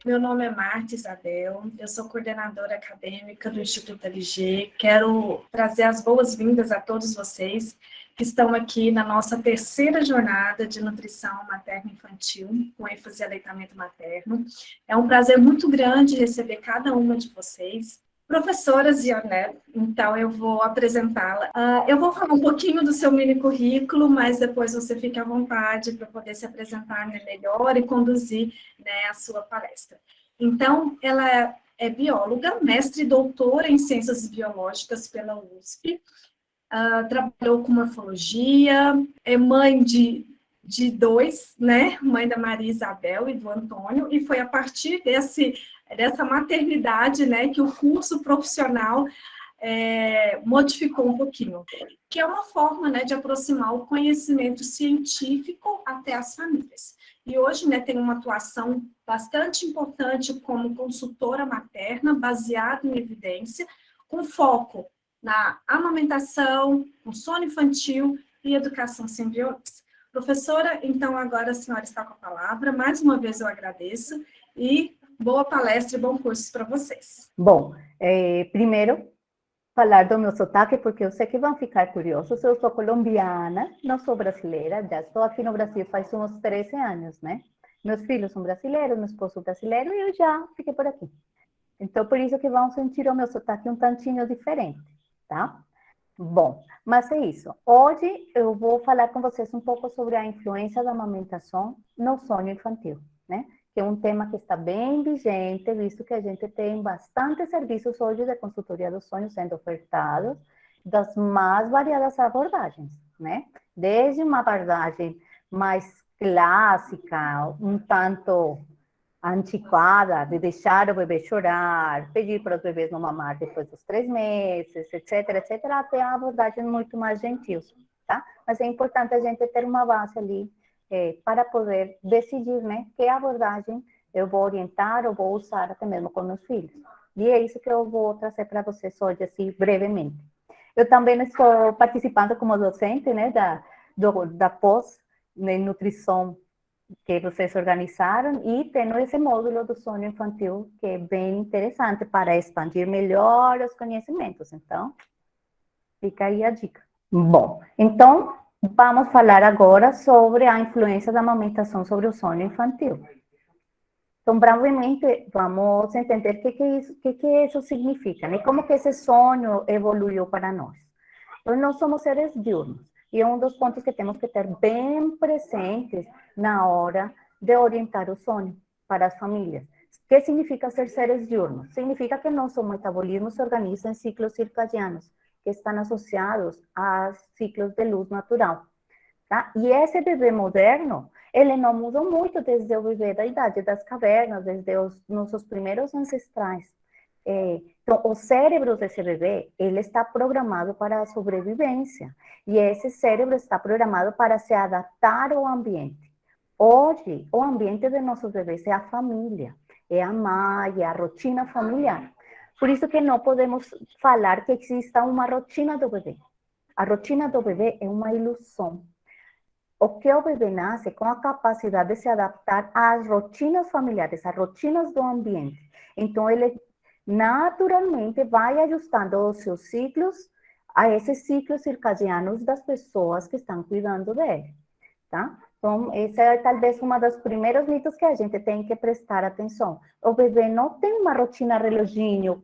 Meu nome é Marta Isabel, eu sou coordenadora acadêmica do Instituto LG. Quero trazer as boas-vindas a todos vocês que estão aqui na nossa terceira jornada de nutrição materno-infantil, com ênfase em aleitamento materno. É um prazer muito grande receber cada uma de vocês. Professora Zionel, então eu vou apresentá-la. Eu vou falar um pouquinho do seu mini currículo, mas depois você fica à vontade para poder se apresentar, né, melhor e conduzir, né, a sua palestra. Então, ela é bióloga, mestre e doutora em ciências biológicas pela USP, trabalhou com morfologia, é mãe de dois, né? Mãe da Maria Isabel e do Antônio, e foi a partir dessa maternidade, né, que o curso profissional modificou um pouquinho, que é uma forma, né, de aproximar o conhecimento científico até as famílias. E hoje, né, tem uma atuação bastante importante como consultora materna, baseada em evidência, com foco na amamentação, no sono infantil e educação sem violência. Professora, então agora a senhora está com a palavra. Mais uma vez eu agradeço e boa palestra e bom curso para vocês. Bom, primeiro, falar do meu sotaque, porque eu sei que vão ficar curiosos. Eu sou colombiana, não sou brasileira, já estou aqui no Brasil faz uns 13 anos, né? Meus filhos são brasileiros, meu esposo é brasileiro, e eu já fiquei por aqui. Então, por isso que vão sentir o meu sotaque um tantinho diferente, tá? Bom, mas é isso. Hoje eu vou falar com vocês um pouco sobre a influência da amamentação no sono infantil, né? Que é um tema que está bem vigente, visto que a gente tem bastante serviços hoje de consultoria do sono sendo ofertados, das mais variadas abordagens, né? Desde uma abordagem mais clássica, um tanto antiquada, de deixar o bebê chorar, pedir para os bebês não mamar depois dos 3 meses, etc., até abordagens muito mais gentis, tá? Mas é importante a gente ter uma base ali para poder decidir, né, que abordagem eu vou orientar ou vou usar até mesmo com meus filhos. E é isso que eu vou trazer para vocês hoje, assim, brevemente. Eu também estou participando como docente, né, da pós em nutrição que vocês organizaram e tendo esse módulo do sono infantil que é bem interessante para expandir melhor os conhecimentos. Então, fica aí a dica. Bom, então, vamos falar agora sobre a influência da amamentação sobre o sono infantil. Então, brevemente, vamos entender o que isso significa, né? Como que esse sonho evoluiu para nós. Então, nós somos seres diurnos. E é um dos pontos que temos que ter bem presentes na hora de orientar o sono para as famílias. O que significa ser seres diurnos? Significa que nosso metabolismo se organiza em ciclos circadianos, que estão associados a ciclos de luz natural. Tá? E esse bebê moderno, ele não mudou muito desde o bebê da idade das cavernas, desde os nossos primeiros ancestrais. Então, o cérebro desse bebê, ele está programado para a sobrevivência. E esse cérebro está programado para se adaptar ao ambiente. Hoje, o ambiente de nossos bebês é a família, é a mãe, é a rotina familiar. Por isso que não podemos falar que exista uma rotina do bebê. A rotina do bebê é uma ilusão. O que o bebê nasce com a capacidade de se adaptar às rotinas familiares, às rotinas do ambiente. Então, ele naturalmente vai ajustando os seus ciclos a esses ciclos circadianos das pessoas que estão cuidando dele, tá? Então, essa é talvez uma das primeiros mitos que a gente tem que prestar atenção. O bebê não tem uma rotina reloginho,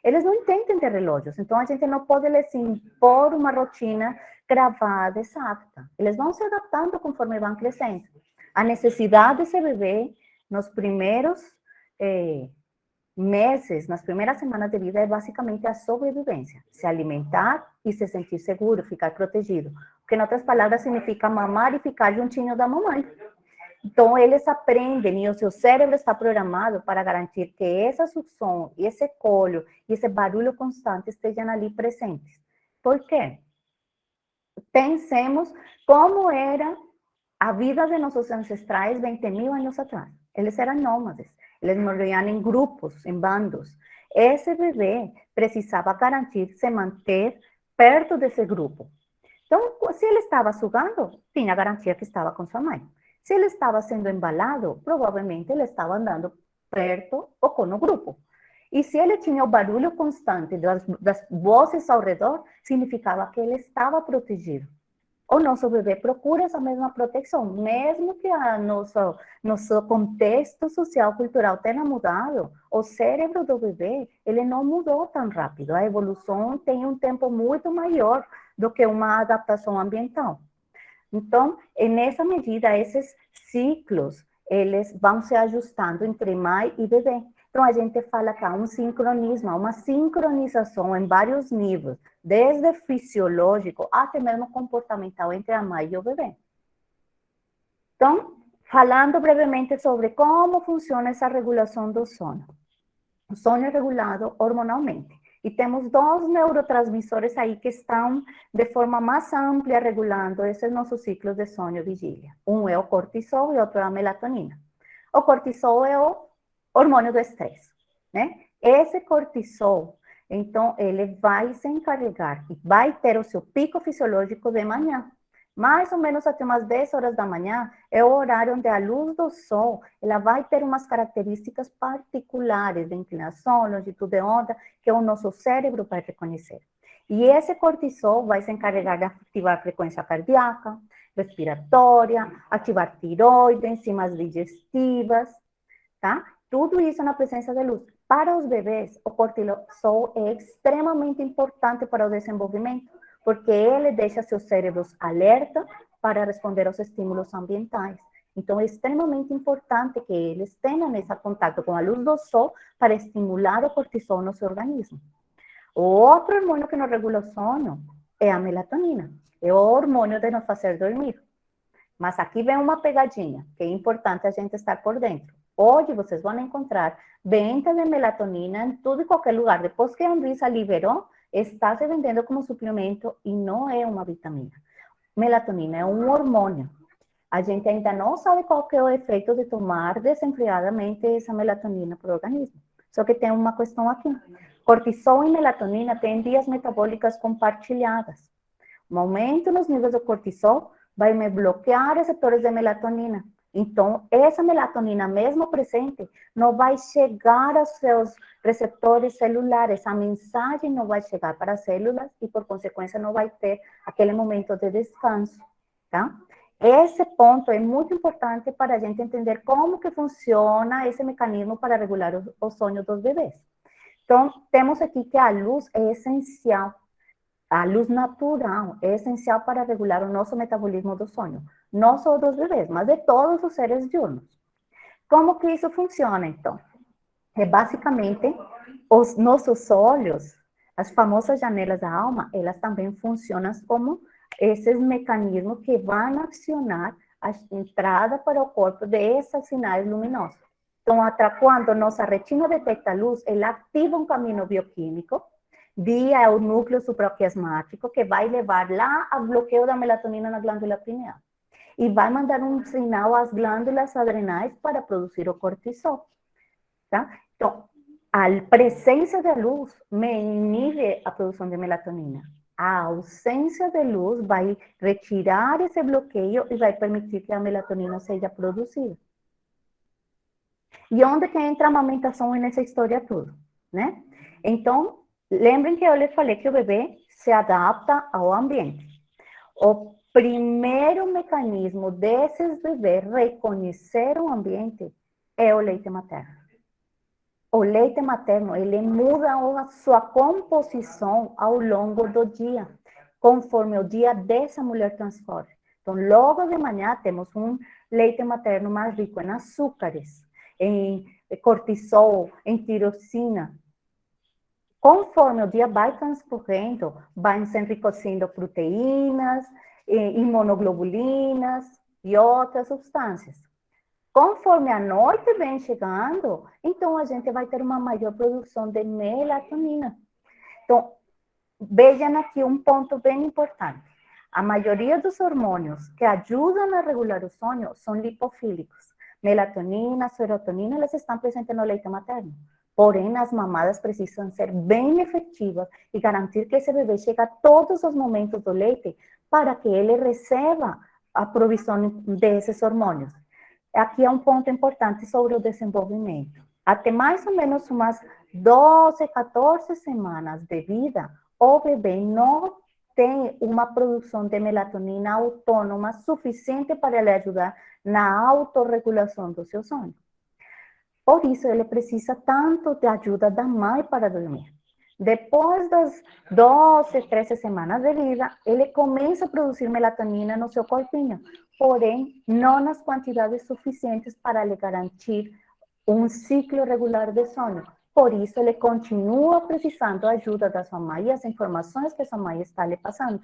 eles não entendem de relógios, então a gente não pode lhes impor uma rotina gravada, exata. Eles vão se adaptando conforme vão crescendo. A necessidade desse bebê nos primeiros meses, nas primeiras semanas de vida, é basicamente a sobrevivência. Se alimentar e se sentir seguro, ficar protegido. Que, em outras palavras, significa mamar e ficar juntinho da mamãe. Então, eles aprendem e o seu cérebro está programado para garantir que essa sucção, esse colo e esse barulho constante estejam ali presentes. Por quê? Pensemos como era a vida de nossos ancestrais 20.000 anos atrás. Eles eram nômades, eles morriam em grupos, em bandos. Esse bebê precisava garantir se manter perto desse grupo. Então, se ele estava sugando, tinha garantia que estava com sua mãe. Se ele estava sendo embalado, provavelmente ele estava andando perto ou com o grupo. E se ele tinha o barulho constante das vozes ao redor, significava que ele estava protegido. O nosso bebê procura essa mesma proteção, mesmo que nosso contexto social, cultural tenha mudado, o cérebro do bebê, ele não mudou tão rápido. A evolução tem um tempo muito maior do que uma adaptação ambiental. Então, nessa medida, esses ciclos, eles vão se ajustando entre mãe e bebê. Então, a gente fala que há um sincronismo, há uma sincronização em vários níveis, desde fisiológico até mesmo comportamental entre a mãe e o bebê. Então, falando brevemente sobre como funciona essa regulação do sono. O sono é regulado hormonalmente. E temos dois neurotransmissores aí que estão de forma mais ampla regulando esses nossos ciclos de sono e vigília. Um é o cortisol e outro é a melatonina. O cortisol é o hormônio do estresse, né? Esse cortisol, então, ele vai se encarregar e vai ter o seu pico fisiológico de manhã. Mais ou menos até umas 10 horas da manhã, é o horário onde a luz do sol, ela vai ter umas características particulares de inclinação, longitude de onda, que o nosso cérebro vai reconhecer. E esse cortisol vai se encarregar de ativar a frequência cardíaca, respiratória, ativar tiroide, enzimas digestivas, tá? Tudo isso na presença de luz. Para os bebês, o cortisol é extremamente importante para o desenvolvimento, porque ele deixa seus cérebros alerta para responder aos estímulos ambientais. Então, é extremamente importante que eles tenham esse contato com a luz do sol para estimular o cortisol no seu organismo. O outro hormônio que nos regula o sono é a melatonina. É o hormônio de nos fazer dormir. Mas aqui vem uma pegadinha, que é importante a gente estar por dentro. Hoje vocês vão encontrar venda de melatonina em tudo e qualquer lugar. Depois que a Anvisa liberou, está se vendendo como suplemento e não é uma vitamina. Melatonina é um hormônio. A gente ainda não sabe qual que é o efeito de tomar desenfreadamente essa melatonina para o organismo. Só que tem uma questão aqui. Cortisol e melatonina têm vias metabólicas compartilhadas. Um aumento nos níveis de cortisol vai me bloquear receptores de melatonina. Então, essa melatonina, mesmo presente, não vai chegar aos seus receptores celulares. A mensagem não vai chegar para as células e, por consequência, não vai ter aquele momento de descanso, tá? Esse ponto é muito importante para a gente entender como que funciona esse mecanismo para regular o sono dos bebês. Então, temos aqui que a luz é essencial. A luz natural é essencial para regular o nosso metabolismo do sono. Não só dos bebês, mas de todos os seres diurnos. Como que isso funciona, então? É basicamente, os nossos olhos, as famosas janelas da alma, elas também funcionam como esses mecanismos que vão acionar a entrada para o corpo desses sinais luminosos. Então, quando nossa retina detecta a luz, ela ativa um caminho bioquímico via o núcleo supraquiasmático que vai levar lá ao bloqueio da melatonina na glândula pineal. E vai mandar um sinal às glândulas adrenais para produzir o cortisol, tá? Então, a presença de luz me inibe a produção de melatonina. A ausência de luz vai retirar esse bloqueio e vai permitir que a melatonina seja produzida. E onde que entra a amamentação nessa história toda, né? Então, lembrem que eu lhes falei que o bebê se adapta ao ambiente. O primeiro mecanismo desses bebês reconhecer o ambiente é o leite materno. O leite materno, ele muda a sua composição ao longo do dia, conforme o dia dessa mulher transcorre. Então, logo de manhã, temos um leite materno mais rico em açúcares, em cortisol, em tirosina. Conforme o dia vai transcorrendo, vai se enriquecendo proteínas, imunoglobulinas e outras substâncias. Conforme a noite vem chegando, então a gente vai ter uma maior produção de melatonina. Então, vejam aqui um ponto bem importante. A maioria dos hormônios que ajudam a regular o sono são lipofílicos. Melatonina, serotonina, elas estão presentes no leite materno. Porém, as mamadas precisam ser bem efetivas e garantir que esse bebê chegue a todos os momentos do leite para que ele receba a provisão desses hormônios. Aqui é um ponto importante sobre o desenvolvimento. até mais ou menos umas 12, 14 semanas de vida, o bebê não tem uma produção de melatonina autônoma suficiente para lhe ajudar na autorregulação do seu sono. Por isso, ele precisa tanto de ajuda da mãe para dormir. Depois das 12, 13 semanas de vida, ele começa a produzir melatonina no seu corpinho, porém, não nas quantidades suficientes para lhe garantir um ciclo regular de sono. Por isso, ele continua precisando da ajuda da sua mãe e as informações que sua mãe está lhe passando.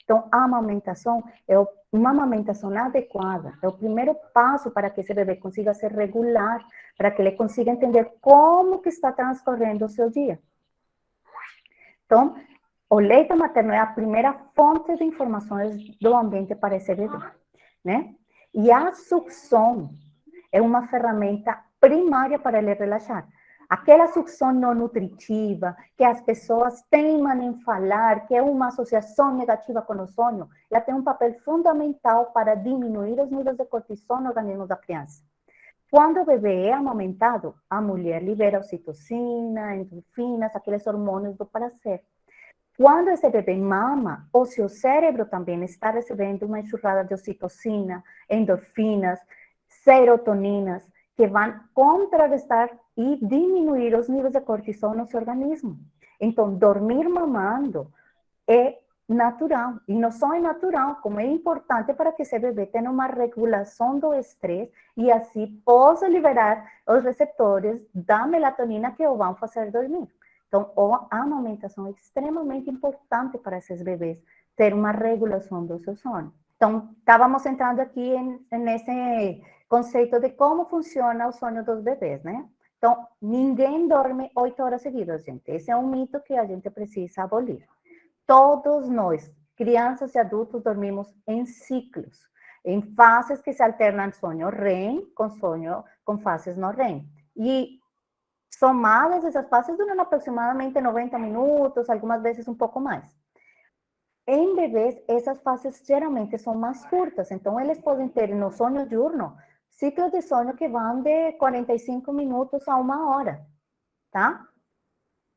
Então, a amamentação é uma amamentação adequada, é o primeiro passo para que esse bebê consiga ser regular, para que ele consiga entender como que está transcorrendo o seu dia. Então, o leite materno é a primeira fonte de informações do ambiente para esse bebê, né? E a sucção é uma ferramenta primária para ele relaxar. Aquela sucção não nutritiva, que as pessoas teimam em falar, que é uma associação negativa com o sono, ela tem um papel fundamental para diminuir os níveis de cortisol no organismo da criança. Quando o bebê é amamentado, a mulher libera ocitocina, endorfinas, aqueles hormônios do prazer. Quando esse bebê mama, o seu cérebro também está recebendo uma enxurrada de ocitocina, endorfinas, serotoninas, que vão contrarrestar e diminuir os níveis de cortisol no seu organismo. Então, dormir mamando é natural, e não só é natural, como é importante para que esse bebê tenha uma regulação do estresse e assim possa liberar os receptores da melatonina que o vão fazer dormir. Então, a amamentação é extremamente importante para esses bebês ter uma regulação do seu sono. Então, estávamos entrando aqui nesse conceito de como funciona o sono dos bebês, né? Então, ninguém dorme 8 horas seguidas, gente. Esse é um mito que a gente precisa abolir. Todos nós, crianças e adultos, dormimos em ciclos, em fases que se alternam sonho REM com fases no REM. E somadas, essas fases duram aproximadamente 90 minutos, algumas vezes um pouco mais. Em bebês, essas fases geralmente são mais curtas, então eles podem ter no sonho diurno ciclos de sono que vão de 45 minutos a 1 hora, tá?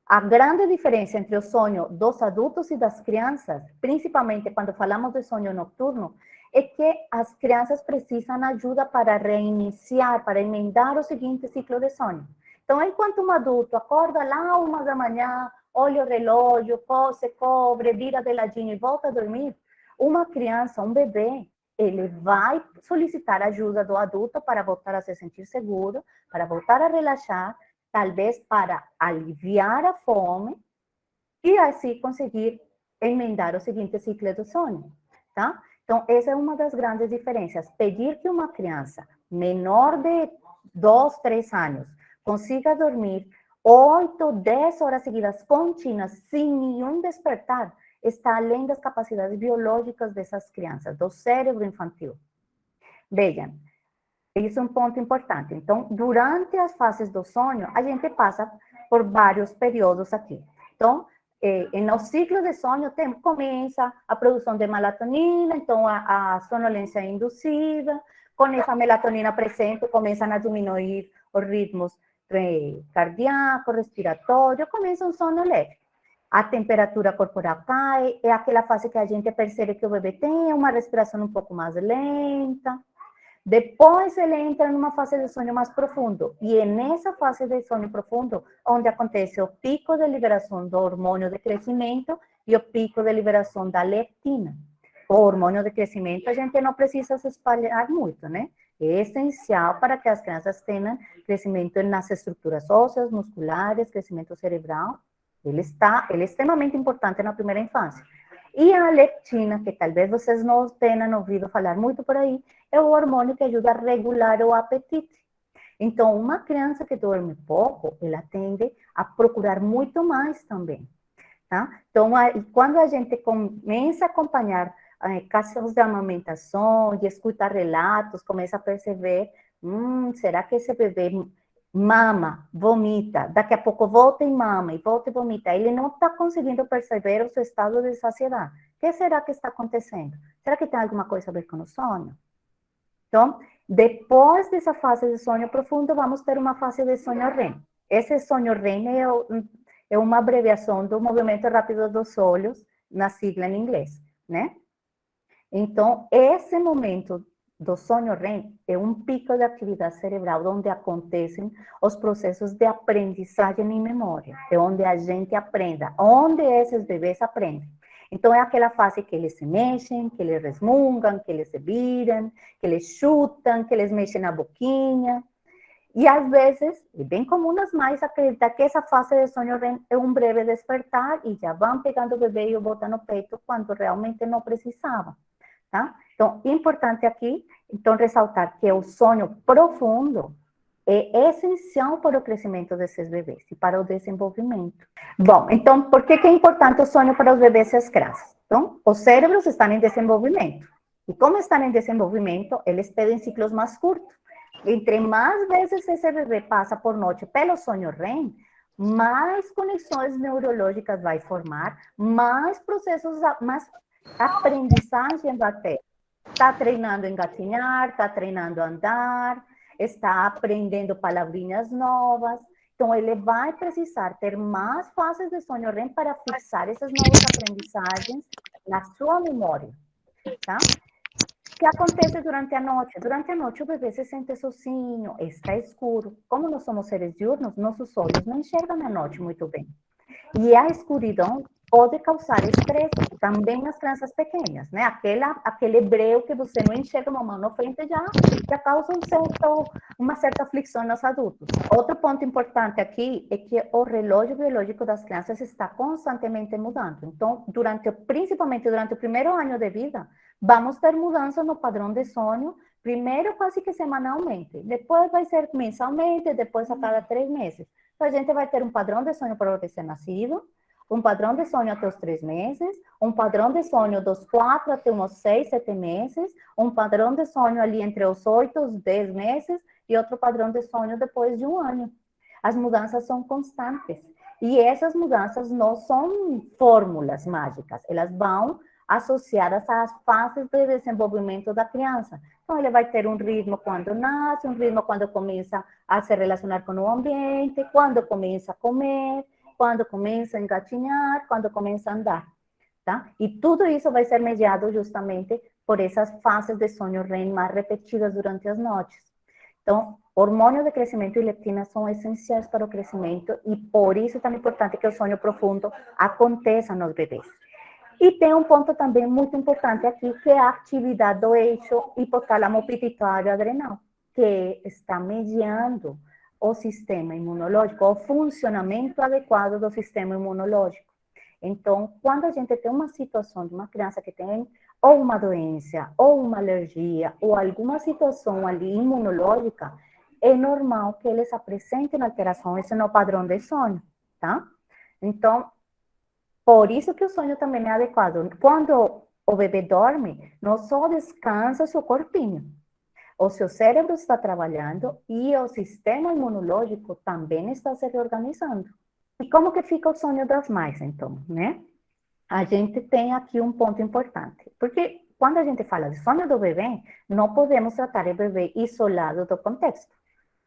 A grande diferença entre o sonho dos adultos e das crianças, principalmente quando falamos de sonho noturno, é que as crianças precisam de ajuda para reiniciar, para emendar o seguinte ciclo de sono. Então, enquanto um adulto acorda lá 1 da manhã, olha o relógio, se cobre, vira de ladinho e volta a dormir, uma criança, um bebê, ele vai solicitar ajuda do adulto para voltar a se sentir seguro, para voltar a relaxar, talvez para aliviar a fome e assim conseguir emendar o seguinte ciclo do sono, tá? Então, essa é uma das grandes diferenças. Pedir que uma criança menor de 2, 3 anos consiga dormir 8, 10 horas seguidas contínuas, sem nenhum despertar, está além das capacidades biológicas dessas crianças, do cérebro infantil. Vejam, isso é um ponto importante. Então, durante as fases do sonho, a gente passa por vários períodos aqui. Então, no ciclo de sonho, começa a produção de melatonina, então a sonolência é induzida, com essa melatonina presente, começam a diminuir os ritmos cardíaco, respiratório, começa um sono leve. A temperatura corporal cai, é aquela fase que a gente percebe que o bebê tem uma respiração um pouco mais lenta. Depois ele entra numa fase de sonho mais profundo. E é nessa fase de sonho profundo onde acontece o pico de liberação do hormônio de crescimento e o pico de liberação da leptina. O hormônio de crescimento a gente não precisa se espalhar muito, né? É essencial para que as crianças tenham crescimento nas estruturas ósseas, musculares, crescimento cerebral. Ele é extremamente importante na primeira infância. E a leptina, que talvez vocês não tenham ouvido falar muito por aí, é o hormônio que ajuda a regular o apetite. Então, uma criança que dorme pouco, ela tende a procurar muito mais também, tá? Então, quando a gente começa a acompanhar casos de amamentação, de escutar relatos, começa a perceber, será que esse bebê mama, vomita, daqui a pouco volta e mama, e volta e vomita, ele não está conseguindo perceber o seu estado de saciedade. O que será que está acontecendo? Será que tem alguma coisa a ver com o sono? Então, depois dessa fase de sonho profundo, vamos ter uma fase de sonho REM. Esse sonho REM é uma abreviação do movimento rápido dos olhos, na sigla em inglês, né? Então, esse momento do sonho REM é um pico de atividade cerebral onde acontecem os processos de aprendizagem e memória, é onde a gente aprende, onde esses bebês aprendem. Então, é aquela fase que eles se mexem, que eles resmungam, que eles se viram, que eles chutam, que eles mexem na boquinha. E, às vezes, é bem comum nas mães acreditar que essa fase de sonho REM é um breve despertar e já vão pegando o bebê e o botam no peito quando realmente não precisavam. Tá? Então, importante aqui, então, ressaltar que o sonho profundo é essencial para o crescimento desses bebês e para o desenvolvimento. Bom, então, por que é importante o sonho para os bebês e as crianças? Então, os cérebros estão em desenvolvimento. E como estão em desenvolvimento, eles pedem ciclos mais curtos. Entre mais vezes esse bebê passa por noite pelo sonho REM, mais conexões neurológicas vai formar, mais processos, mais aprendizagem vai ter. Está treinando a engatinhar, está treinando a andar, está aprendendo palavrinhas novas. Então, ele vai precisar ter mais fases de sonho REM para fixar essas novas aprendizagens na sua memória, tá? O que acontece durante a noite? Durante a noite, o bebê se sente sozinho, está escuro. Como nós somos seres diurnos, nossos olhos não enxergam à noite muito bem. E a escuridão pode causar estresse também nas crianças pequenas, né? Aquele breu que você não enxerga uma mão na frente já causa uma certa aflição nos adultos. Outro ponto importante aqui é que o relógio biológico das crianças está constantemente mudando. Então, principalmente durante o primeiro ano de vida, vamos ter mudança no padrão de sono, primeiro quase que semanalmente, depois vai ser mensalmente, depois a cada 3 meses. Então, a gente vai ter um padrão de sonho para o recém-nascido, um padrão de sonho até os 3 meses, um padrão de sonho dos 4 até uns 6, 7 meses, um padrão de sonho ali entre os 8 e os 10 meses, e outro padrão de sonho depois de um ano. As mudanças são constantes. E essas mudanças não são fórmulas mágicas, elas vão associadas às fases de desenvolvimento da criança. Então, ele vai ter um ritmo quando nasce, um ritmo quando começa a se relacionar com o ambiente, quando começa a comer, quando começa a engatinhar, quando começa a andar, tá? E tudo isso vai ser mediado justamente por essas fases de sonho REM mais repetidas durante as noites. Então, hormônios de crescimento e leptina são essenciais para o crescimento e por isso é tão importante que o sonho profundo aconteça nos bebês. E tem um ponto também muito importante aqui, que é a atividade do eixo hipotálamo pituitário adrenal, que está mediando o sistema imunológico, o funcionamento adequado do sistema imunológico. Então, quando a gente tem uma situação de uma criança que tem ou uma doença, ou uma alergia, ou alguma situação ali imunológica, é normal que eles apresentem alterações no padrão de sono, tá? Então, por isso que o sonho também é adequado. Quando o bebê dorme, não só descansa seu corpinho, o seu cérebro está trabalhando e o sistema imunológico também está se reorganizando. E como que fica o sonho das mães, então, né? A gente tem aqui um ponto importante, porque quando a gente fala de sonho do bebê, não podemos tratar o bebê isolado do contexto.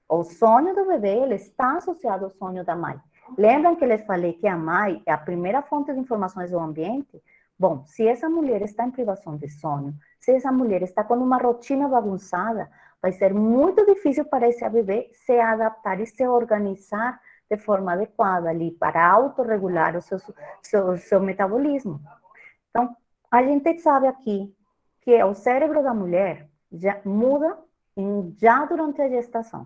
O sonho do bebê, ele está associado ao sonho da mãe. Lembram que les falei que a mãe é a primeira fonte de informações do ambiente? Bom, se essa mulher está em privação de sono, se essa mulher está com uma rotina bagunçada, vai ser muito difícil para esse bebê se adaptar e se organizar de forma adequada ali para autorregular o seu metabolismo. Então, a gente sabe aqui que o cérebro da mulher já muda já durante a gestação.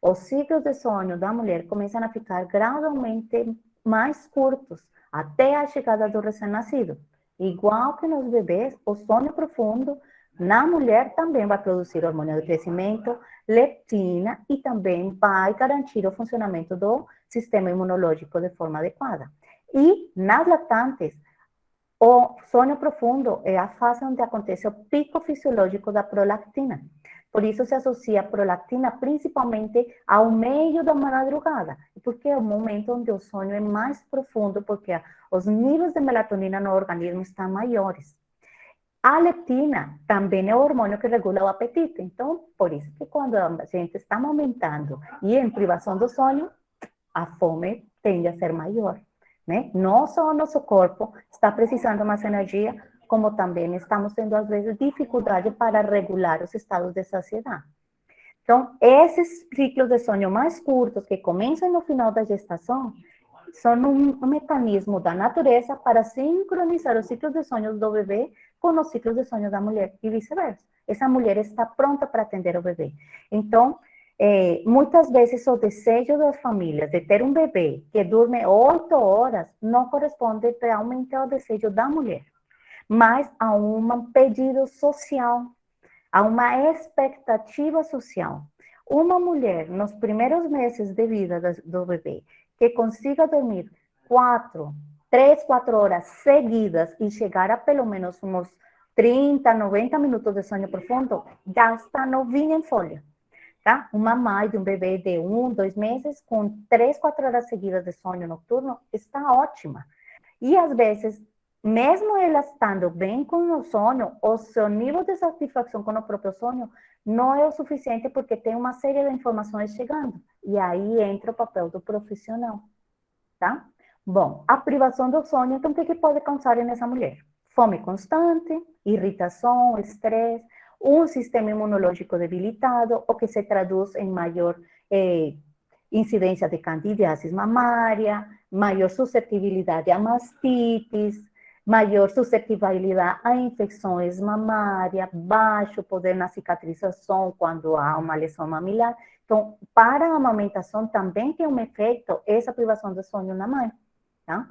Os ciclos de sono da mulher começam a ficar gradualmente mais curtos até a chegada do recém-nascido. Igual que nos bebês, o sono profundo na mulher também vai produzir hormônio de crescimento, leptina e também vai garantir o funcionamento do sistema imunológico de forma adequada. E nas lactantes, o sono profundo é a fase onde acontece o pico fisiológico da prolactina. Por isso se associa a prolactina principalmente ao meio da madrugada, porque é o momento onde o sonho é mais profundo, porque os níveis de melatonina no organismo estão maiores. A leptina também é o hormônio que regula o apetite. Então, por isso que quando a gente está amamentando e em privação do sono, a fome tende a ser maior, né? Não só o nosso corpo está precisando mais energia, como também estamos tendo, às vezes, dificuldade para regular os estados de saciedade. Então, esses ciclos de sono mais curtos, que começam no final da gestação, são um mecanismo da natureza para sincronizar os ciclos de sonhos do bebê com os ciclos de sonhos da mulher e vice-versa. Essa mulher está pronta para atender o bebê. Então, muitas vezes o desejo das famílias de ter um bebê que dorme 8 horas não corresponde realmente ao desejo da mulher, mas a um pedido social, a uma expectativa social. Uma mulher, nos primeiros meses de vida do bebê, que consiga dormir 3, 4 horas seguidas e chegar a pelo menos uns 30, 90 minutos de sono profundo, já está novinha em folha. Tá? Uma mãe de um bebê de 1, 2 meses, com 3, 4 horas seguidas de sono noturno, está ótima. E às vezes, mesmo ela estando bem com o sono, o seu nível de satisfação com o próprio sono não é o suficiente porque tem uma série de informações chegando. E aí entra o papel do profissional, tá? Bom, a privação do sono, então, o que pode causar nessa mulher? Fome constante, irritação, estresse, um sistema imunológico debilitado, o que se traduz em maior incidência de candidíase mamária, maior suscetibilidade a mastites, maior suscetibilidade a infecções mamárias, baixo poder na cicatrização quando há uma lesão mamilar. Então, para a amamentação também tem um efeito essa privação de sono na mãe, tá?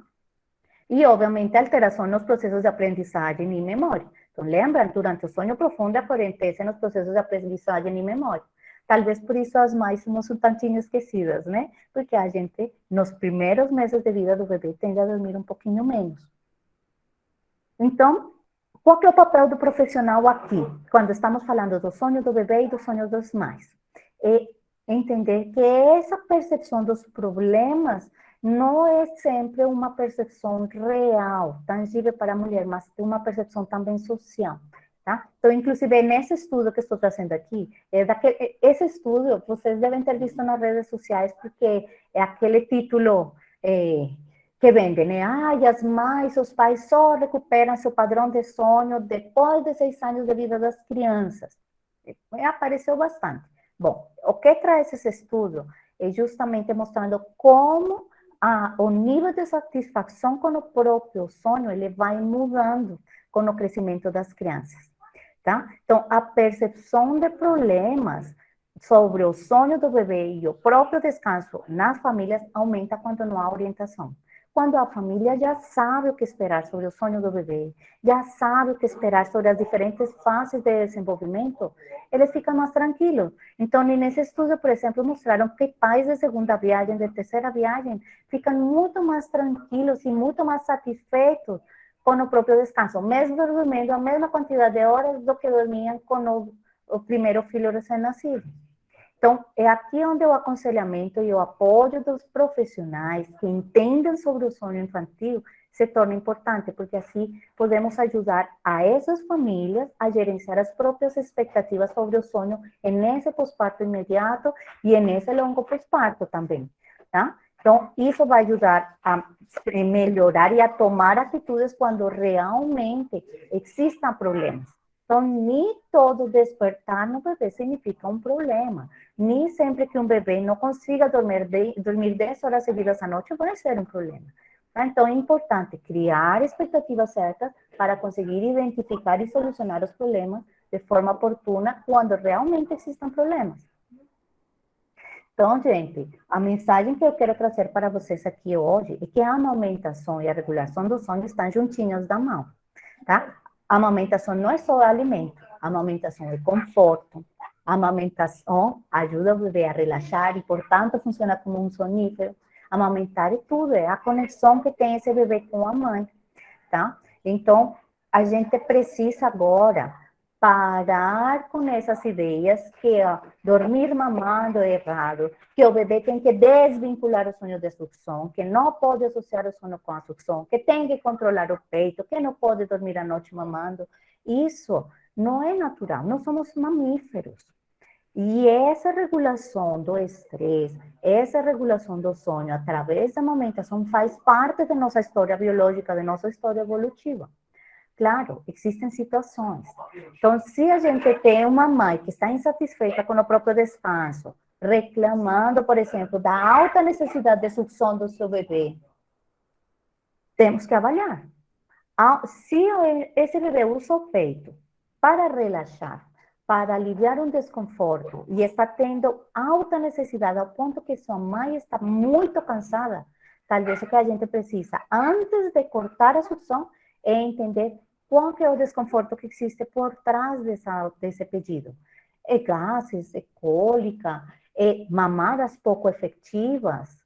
E, obviamente, alteração nos processos de aprendizagem e memória. Então, lembra, durante o sonho profundo acontecem os processos de aprendizagem e memória. Talvez por isso as mães somos um tantinho esquecidas, né? Porque a gente, nos primeiros meses de vida do bebê, tende a dormir um pouquinho menos. Então, qual que é o papel do profissional aqui, quando estamos falando do sonho do bebê e do sonho dos mães? É entender que essa percepção dos problemas não é sempre uma percepção real, tangível para a mulher, mas é uma percepção também social, tá? Então, inclusive, nesse estudo que estou trazendo aqui, esse estudo vocês devem ter visto nas redes sociais, porque é aquele título que vende, né? Ai, as mães, os pais só recuperam seu padrão de sono depois de 6 anos de vida das crianças. Apareceu bastante. Bom, o que traz esse estudo é justamente mostrando como o nível de satisfação com o próprio sonho, ele vai mudando com o crescimento das crianças, tá? Então, a percepção de problemas sobre o sonho do bebê e o próprio descanso nas famílias aumenta quando não há orientação. Quando a família já sabe o que esperar sobre o sonho do bebê, já sabe o que esperar sobre as diferentes fases de desenvolvimento, eles ficam mais tranquilos. Então, nesse estudo, por exemplo, mostraram que pais de segunda viagem, de terceira viagem, ficam muito mais tranquilos e muito mais satisfeitos com o próprio descanso, mesmo dormindo a mesma quantidade de horas do que dormiam com o primeiro filho recém-nascido. Então, é aqui onde o aconselhamento e o apoio dos profissionais que entendem sobre o sono infantil se torna importante, porque assim podemos ajudar a essas famílias a gerenciar as próprias expectativas sobre o sono nesse pós-parto imediato e nesse longo pós-parto também, tá? Então, isso vai ajudar a melhorar e a tomar atitudes quando realmente existam problemas. Então, nem todo despertar no bebê significa um problema. Nem sempre que um bebê não consiga dormir 10 horas seguidas à noite vai ser um problema. Tá? Então, é importante criar expectativas certas para conseguir identificar e solucionar os problemas de forma oportuna quando realmente existam problemas. Então, gente, a mensagem que eu quero trazer para vocês aqui hoje é que a amamentação e a regulação do sono estão juntinhos da mão, tá? A amamentação não é só alimento, a amamentação é conforto, a amamentação ajuda o bebê a relaxar e, portanto, funciona como um sonífero. Amamentar é tudo, é a conexão que tem esse bebê com a mãe, tá? Então, a gente precisa agora parar com essas ideias que dormir mamando é errado, que o bebê tem que desvincular o sonho de sucção, que não pode associar o sono com a sucção, que tem que controlar o peito, que não pode dormir à noite mamando. Isso não é natural, nós somos mamíferos. E essa regulação do estresse, essa regulação do sonho através da amamentação faz parte da nossa história biológica, da nossa história evolutiva. Claro, existem situações. Então, se a gente tem uma mãe que está insatisfeita com o próprio descanso, reclamando, por exemplo, da alta necessidade de sucção do seu bebê, temos que avaliar. Se esse bebê usa o peito para relaxar, para aliviar um desconforto e está tendo alta necessidade ao ponto que sua mãe está muito cansada, talvez o que a gente precisa, antes de cortar a sucção, é entender qual que é o desconforto que existe por trás desse pedido. É gases, é cólica, é mamadas pouco efetivas,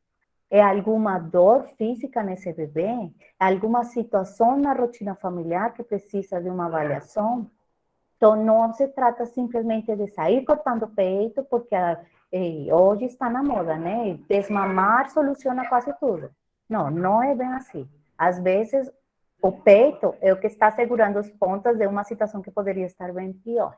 é alguma dor física nesse bebê, é alguma situação na rotina familiar que precisa de uma avaliação. Então, não se trata simplesmente de sair cortando o peito, porque hoje está na moda, né? Desmamar soluciona quase tudo. Não, não é bem assim. Às vezes, o peito é o que está segurando as pontas de uma situação que poderia estar bem pior.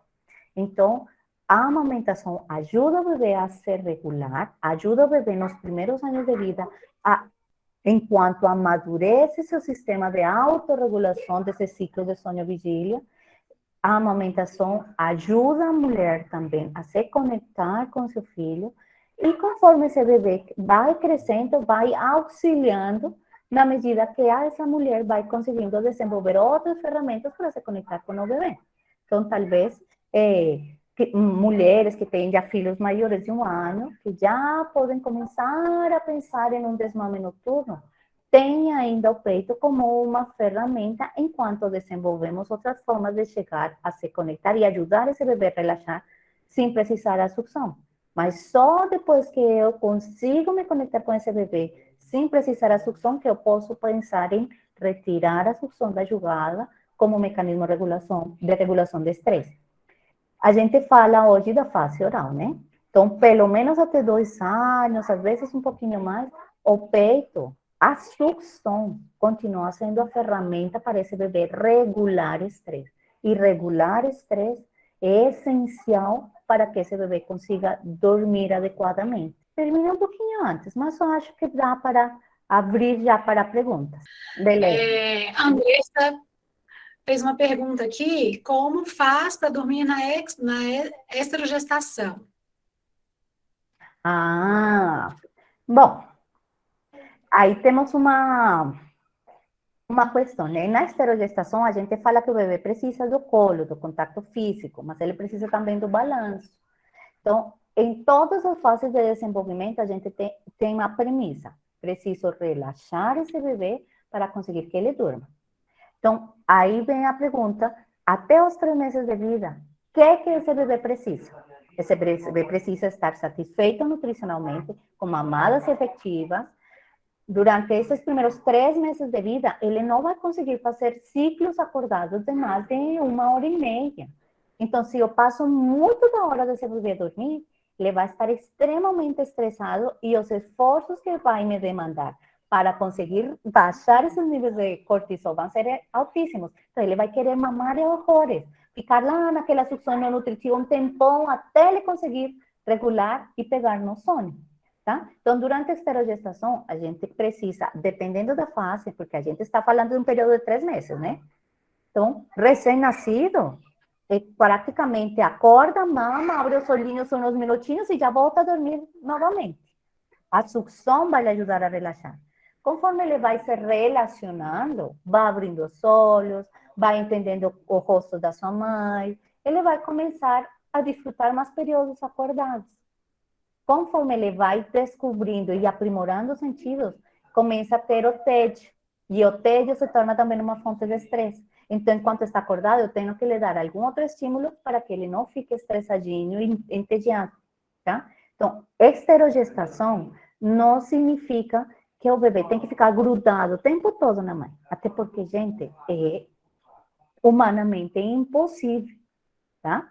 Então, a amamentação ajuda o bebê a ser regular, ajuda o bebê nos primeiros anos de vida, enquanto amadurece seu sistema de autorregulação desse ciclo de sonho-vigília. A amamentação ajuda a mulher também a se conectar com seu filho, e conforme esse bebê vai crescendo, vai auxiliando na medida que essa mulher vai conseguindo desenvolver outras ferramentas para se conectar com o bebê. Então, talvez mulheres que têm já filhos maiores de 1 ano, que já podem começar a pensar em um desmame noturno, tem ainda o peito como uma ferramenta, enquanto desenvolvemos outras formas de chegar a se conectar e ajudar esse bebê a relaxar sem precisar da sucção. Mas só depois que eu consigo me conectar com esse bebê sem precisar da sucção, que eu posso pensar em retirar a sucção da jugada como mecanismo de regulação de estresse. A gente fala hoje da fase oral, né? Então, pelo menos até 2 anos, às vezes um pouquinho mais, o peito, a sucção continua sendo a ferramenta para esse bebê regular estresse. E regular estresse é essencial para que esse bebê consiga dormir adequadamente. Terminei um pouquinho antes, mas eu acho que dá para abrir já para perguntas. Beleza. Andressa fez uma pergunta aqui: como faz para dormir na esterogestação? Bom, aí temos uma questão, né? Na esterogestação, a gente fala que o bebê precisa do colo, do contato físico, mas ele precisa também do balanço. Então, em todas as fases de desenvolvimento, a gente tem uma premissa: preciso relaxar esse bebê para conseguir que ele durma. Então, aí vem a pergunta: até os 3 meses de vida, o que esse bebê precisa? Esse bebê precisa estar satisfeito nutricionalmente, com mamadas efetivas. Durante esses primeiros 3 meses de vida, ele não vai conseguir fazer ciclos acordados de mais de 1h30. Então, se eu passo muito da hora desse bebê dormir, ele vai estar extremamente estressado e os esforços que vai me demandar para conseguir baixar esses níveis de cortisol vão ser altíssimos. Então, ele vai querer mamar em horrores, ficar lá naquela sucção não nutritiva um tempão até ele conseguir regular e pegar no sono. Tá? Então, durante a esterogestação, a gente precisa, dependendo da fase, porque a gente está falando de um período de 3 meses, né? Então, recém-nascido, praticamente acorda, mama, abre os olhinhos uns minutinhos e já volta a dormir novamente. A sucção vai lhe ajudar a relaxar. Conforme ele vai se relacionando, vai abrindo os olhos, vai entendendo o rosto da sua mãe, ele vai começar a desfrutar mais períodos acordados. Conforme ele vai descobrindo e aprimorando os sentidos, começa a ter o tédio. E o tédio se torna também uma fonte de estresse. Então, enquanto está acordado, eu tenho que lhe dar algum outro estímulo para que ele não fique estressadinho e entediado, tá? Então, esterogestação não significa que o bebê tem que ficar grudado o tempo todo na mãe. Até porque, gente, é humanamente impossível tá?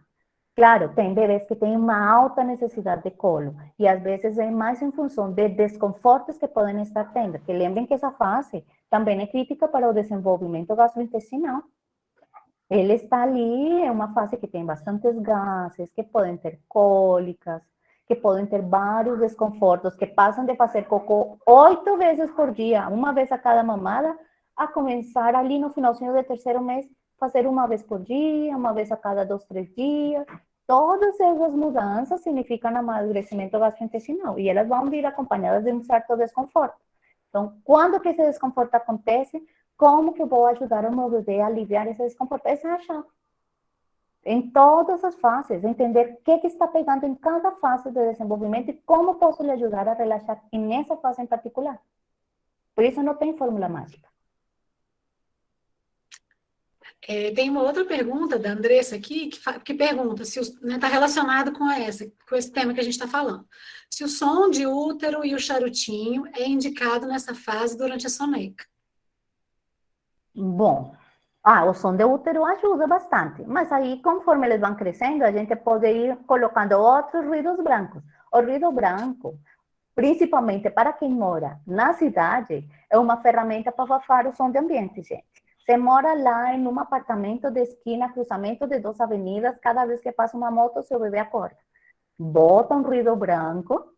Claro, tem bebês que têm uma alta necessidade de colo, e às vezes é mais em função de desconfortos que podem estar tendo, que lembrem que essa fase também é crítica para o desenvolvimento gastrointestinal. Ele está ali, é uma fase que tem bastantes gases, que podem ter cólicas, que podem ter vários desconfortos, que passam de fazer cocô 8 vezes por dia, uma vez a cada mamada, a começar ali no finalzinho do terceiro mês, fazer uma vez por dia, uma vez a cada 2, 3 dias. Todas essas mudanças significam amadurecimento gastrointestinal e elas vão vir acompanhadas de um certo desconforto. Então, quando que esse desconforto acontece, como que eu vou ajudar o meu bebê a aliviar esse desconforto? Essa é a chave. Em todas as fases, entender o que está pegando em cada fase de desenvolvimento e como posso lhe ajudar a relaxar nessa fase em particular. Por isso não tem fórmula mágica. Tem uma outra pergunta da Andressa aqui, que pergunta se está relacionado com esse tema que a gente está falando. Se o som de útero e o charutinho é indicado nessa fase durante a soneca. Bom, o som de útero ajuda bastante, mas aí, conforme eles vão crescendo, a gente pode ir colocando outros ruídos brancos. O ruído branco, principalmente para quem mora na cidade, é uma ferramenta para abafar o som de ambiente, gente. Você mora lá em um apartamento de esquina, cruzamento de 2 avenidas, cada vez que passa uma moto, seu bebê acorda. Bota um ruído branco,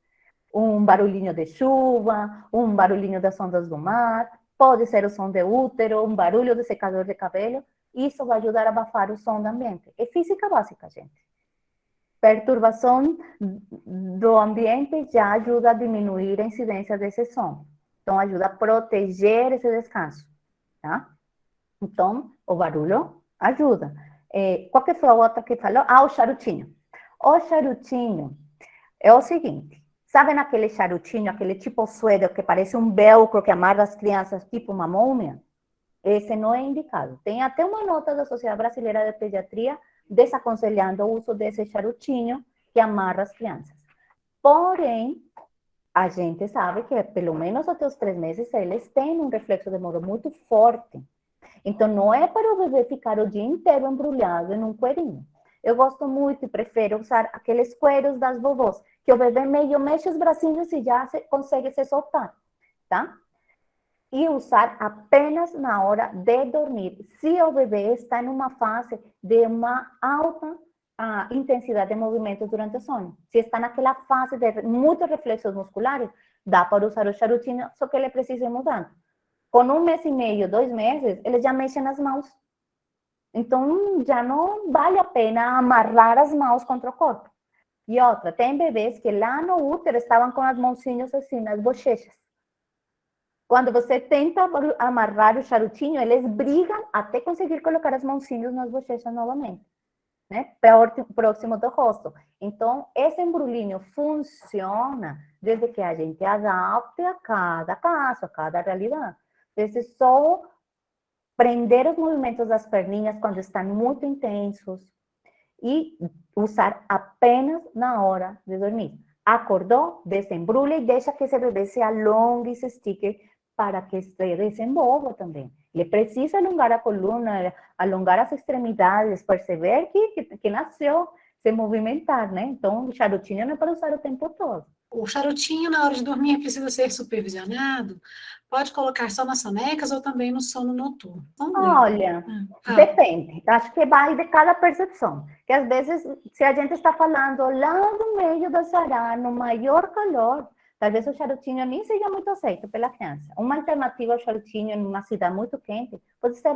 um barulhinho de chuva, um barulhinho das ondas do mar, pode ser o som de útero, um barulho de secador de cabelo. Isso vai ajudar a abafar o som do ambiente. É física básica, gente. Perturbação do ambiente já ajuda a diminuir a incidência desse som. Então, ajuda a proteger esse descanso, tá? Então, o barulho ajuda. Qual que foi a outra que falou? O charutinho. O charutinho é o seguinte, sabem aquele charutinho, aquele tipo suéter que parece um velcro que amarra as crianças tipo uma múmia? Esse não é indicado. Tem até uma nota da Sociedade Brasileira de Pediatria desaconselhando o uso desse charutinho que amarra as crianças. Porém, a gente sabe que pelo menos até os 3 meses eles têm um reflexo de moro muito forte. Então, não é para o bebê ficar o dia inteiro embrulhado em um cuerinho. Eu gosto muito e prefiro usar aqueles cueros das vovós, que o bebê meio mexe os bracinhos e já consegue se soltar, tá? E usar apenas na hora de dormir. Se o bebê está em uma fase de uma alta intensidade de movimentos durante o sono, se está naquela fase de muitos reflexos musculares, dá para usar o charutinho, só que ele precisa ir mudando. Com 1 mês e meio, 2 meses, ele já mexe nas mãos. Então, já não vale a pena amarrar as mãos contra o corpo. E outra, tem bebês que lá no útero estavam com as mãozinhas assim, nas bochechas. Quando você tenta amarrar o charutinho, eles brigam até conseguir colocar as mãozinhas nas bochechas novamente, né? Próximo do rosto. Então, esse embrulhinho funciona desde que a gente adapte a cada caso, a cada realidade. Desde só prender os movimentos das perninhas quando estão muito intensos e usar apenas na hora de dormir. Acordou, desembrulha e deixa que esse bebê se alongue e se estique para que se desenvolva também. Ele precisa alongar a coluna, alongar as extremidades, perceber que nasceu, se movimentar, né? Então, o charutinho não é para usar o tempo todo. O charutinho, na hora de dormir, precisa ser supervisionado? Pode colocar só nas sonecas ou também no sono noturno? Olha, depende. Acho que vai de cada percepção. Que às vezes, se a gente está falando lá no meio do sará, no maior calor, talvez o charutinho nem seja muito aceito pela criança. Uma alternativa ao charutinho em uma cidade muito quente pode ser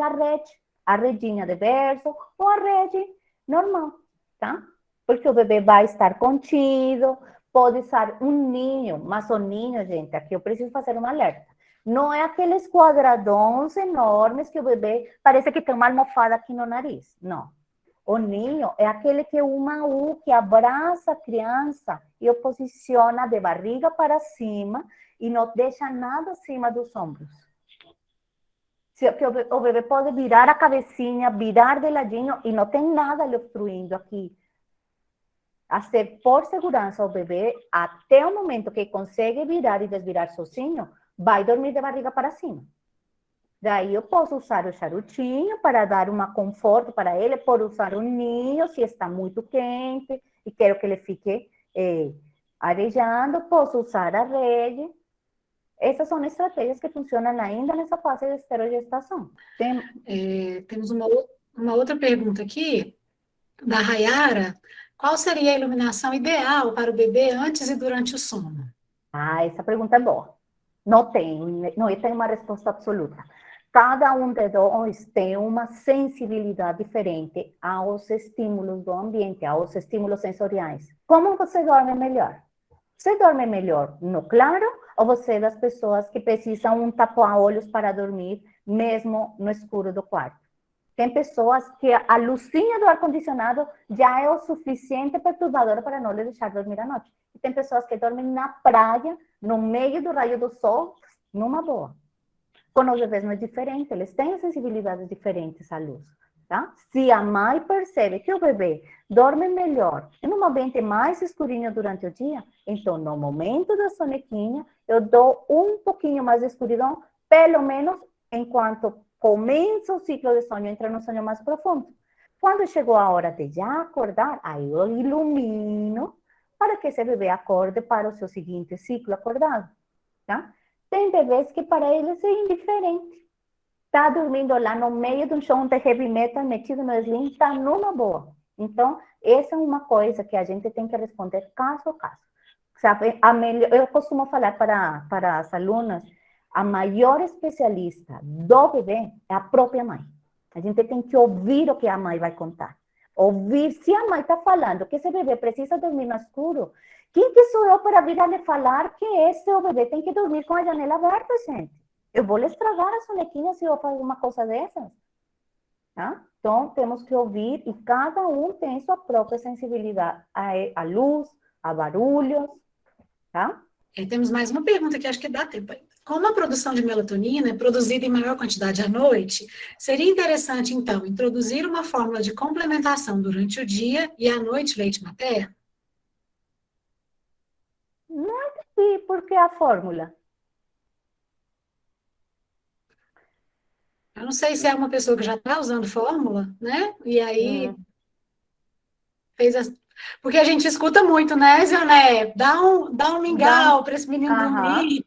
a redinha de berço ou a rede normal, tá? Porque o bebê vai estar contido, pode ser um ninho, mas o ninho, gente, aqui eu preciso fazer um alerta. Não é aqueles quadradões enormes que o bebê parece que tem uma almofada aqui no nariz. Não. O ninho é aquele que é uma U que abraça a criança e o posiciona de barriga para cima e não deixa nada acima dos ombros. O bebê pode virar a cabecinha, virar de ladinho e não tem nada lhe obstruindo aqui. Por segurança, o bebê, até o momento que consegue virar e desvirar sozinho, vai dormir de barriga para cima. Daí eu posso usar o charutinho para dar um conforto para ele, por usar o ninho, se está muito quente e quero que ele fique arejando, posso usar a rede. Essas são estratégias que funcionam ainda nessa fase de esterogestação. Temos uma outra pergunta aqui, da Rayara. Qual seria a iluminação ideal para o bebê antes e durante o sono? Essa pergunta é boa. Não tenho uma resposta absoluta. Cada um de nós tem uma sensibilidade diferente aos estímulos do ambiente, aos estímulos sensoriais. Como você dorme melhor? Você dorme melhor no claro ou você é das pessoas que precisam um tapa-olhos para dormir, mesmo no escuro do quarto? Tem pessoas que a luzinha do ar-condicionado já é o suficiente perturbadora para não lhe deixar dormir à noite. E tem pessoas que dormem na praia, no meio do raio do sol, numa boa. Com os bebês não é diferente, eles têm sensibilidades diferentes à luz. Tá? Se a mãe percebe que o bebê dorme melhor em um ambiente mais escurinho durante o dia, então no momento da sonequinha, eu dou um pouquinho mais de escuridão, pelo menos enquanto começa o ciclo de sonho, entra no sonho mais profundo. Quando chegou a hora de já acordar, aí eu ilumino para que esse bebê acorde para o seu seguinte ciclo acordado. Tá? Tem bebês que para eles é indiferente. Está dormindo lá no meio de um show de heavy metal metido no sling, está numa boa. Então, essa é uma coisa que a gente tem que responder caso a caso. Sabe, eu costumo falar para as alunas, a maior especialista do bebê é a própria mãe. A gente tem que ouvir o que a mãe vai contar. Ouvir, se a mãe está falando que esse bebê precisa dormir no escuro, quem que sou eu para vir a lhe falar que esse bebê tem que dormir com a janela aberta, gente? Eu vou lhe estragar a sonequinha se eu fazer uma coisa dessas. Tá? Então, temos que ouvir e cada um tem sua própria sensibilidade à luz, a barulhos. Tá? Temos mais uma pergunta que acho que dá tempo ainda. Como a produção de melatonina é produzida em maior quantidade à noite, seria interessante, então, introduzir uma fórmula de complementação durante o dia e à noite leite materno? Não entendi por que a fórmula. Eu não sei se é uma pessoa que já está usando fórmula, né? E aí fez as... Porque a gente escuta muito, né, Zioné? Dá um mingau para esse menino dormir.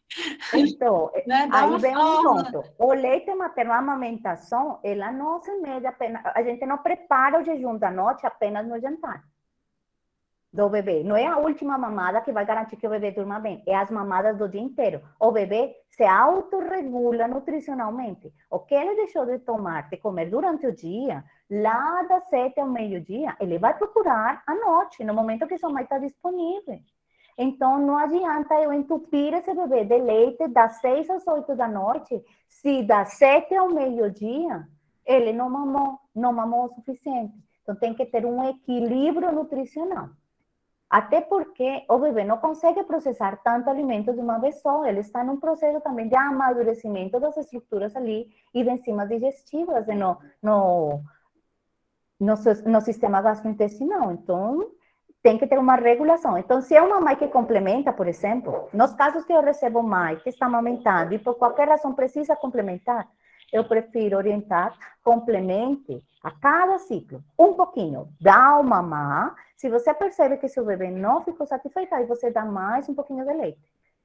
Então, né? aí vem um ponto. O leite materno, a amamentação, ela não se mede apenas... A gente não prepara o jejum da noite apenas no jantar do bebê. Não é a última mamada que vai garantir que o bebê durma bem. É as mamadas do dia inteiro. O bebê se autorregula nutricionalmente. O que ele deixou de tomar, de comer durante o dia, lá das 7 ao meio-dia, ele vai procurar à noite, no momento que sua mãe está disponível. Então, não adianta eu entupir esse bebê de leite das 6 às 8 da noite, se das 7 ao meio-dia, ele não mamou o suficiente. Então, tem que ter um equilíbrio nutricional. Até porque o bebê não consegue processar tanto alimento de uma vez só. Ele está num processo também de amadurecimento das estruturas ali e de enzimas digestivas no sistema gastrointestinal. Então, tem que ter uma regulação. Então, se é uma mãe que complementa, por exemplo, nos casos que eu recebo mãe que está amamentando e por qualquer razão precisa complementar, eu prefiro orientar, complemente a cada ciclo, um pouquinho, dá o mamar. Se você percebe que seu bebê não ficou satisfeito, aí você dá mais um pouquinho de leite.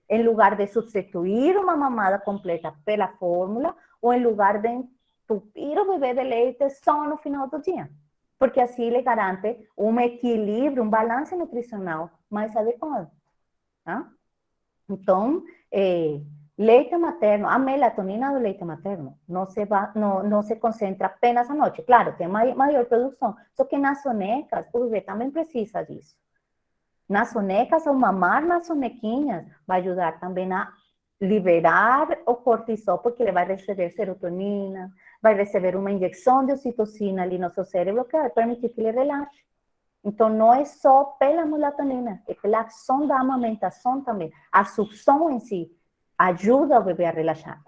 Em lugar de substituir uma mamada completa pela fórmula, ou em lugar de entupir o bebê de leite só no final do dia. Porque assim ele garante um equilíbrio, um balanço nutricional mais adequado. Tá? Então, leite materno, a melatonina do leite materno não se concentra apenas à noite. Claro, tem maior produção, só que nas sonecas, o bebê também precisa disso. Nas sonecas, ao mamar nas sonequinhas, vai ajudar também a liberar o cortisol, porque ele vai receber serotonina, vai receber uma injeção de ocitocina ali no seu cérebro, que vai permitir que ele relaxe. Então, não é só pela melatonina, é pela ação da amamentação também. A sucção em si ajuda o bebê a relaxar.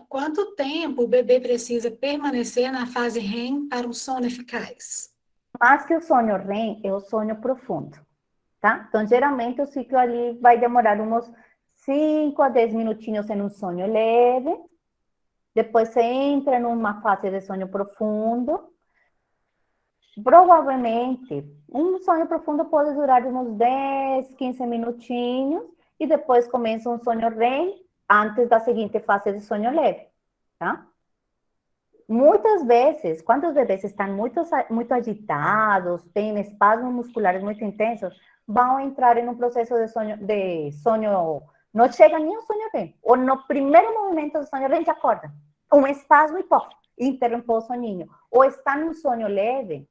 Quanto tempo o bebê precisa permanecer na fase REM para um sono eficaz? Mais que o sono REM, é o sono profundo, tá? Então, geralmente, o ciclo ali vai demorar uns 5 a 10 minutinhos em um sono leve, depois você entra numa fase de sonho profundo. Provavelmente, um sonho profundo pode durar uns 10, 15 minutinhos e depois começa um sonho REM antes da seguinte fase de sonho leve, tá? Muitas vezes, quando os bebês estão muito agitados, têm espasmos musculares muito intensos, vão entrar em um processo de sonho, não chega nem ao sonho REM, ou no primeiro movimento do sonho REM já acorda, um espasmo e pô, interrompeu o soninho, ou está num sonho leve,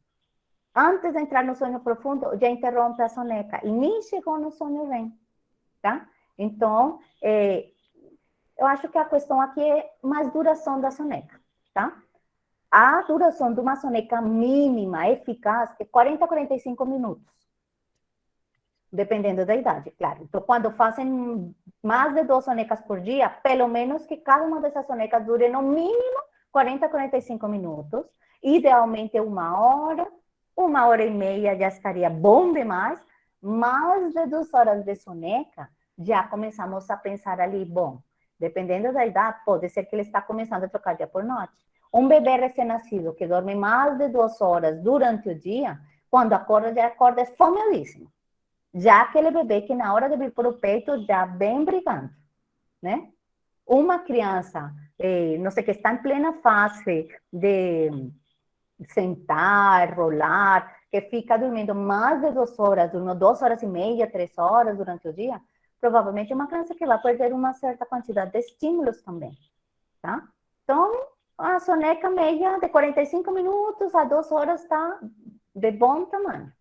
antes de entrar no sonho profundo, já interrompe a soneca e nem chegou no sonho REM, tá? Então, eu acho que a questão aqui é mais duração da soneca, tá? A duração de uma soneca mínima, eficaz, é 40 a 45 minutos, dependendo da idade, claro. Então, quando fazem mais de 2 sonecas por dia, pelo menos que cada uma dessas sonecas dure no mínimo 40 a 45 minutos, idealmente 1 hora e meia já estaria bom demais, mais de 2 horas de soneca, já começamos a pensar ali, bom, dependendo da idade, pode ser que ele está começando a trocar dia por noite. Um bebê recém-nascido que dorme mais de 2 horas durante o dia, quando acorda, já acorda esfomeadíssimo. Já aquele bebê que na hora de vir para o peito já vem brigando, né? Uma criança, não sei, que está em plena fase de sentar, rolar, que fica dormindo mais de 2 horas, dormindo 2 horas e meia, 3 horas durante o dia, provavelmente é uma criança que vai perder uma certa quantidade de estímulos também, tá? Então, a soneca média de 45 minutos a 2 horas está de bom tamanho.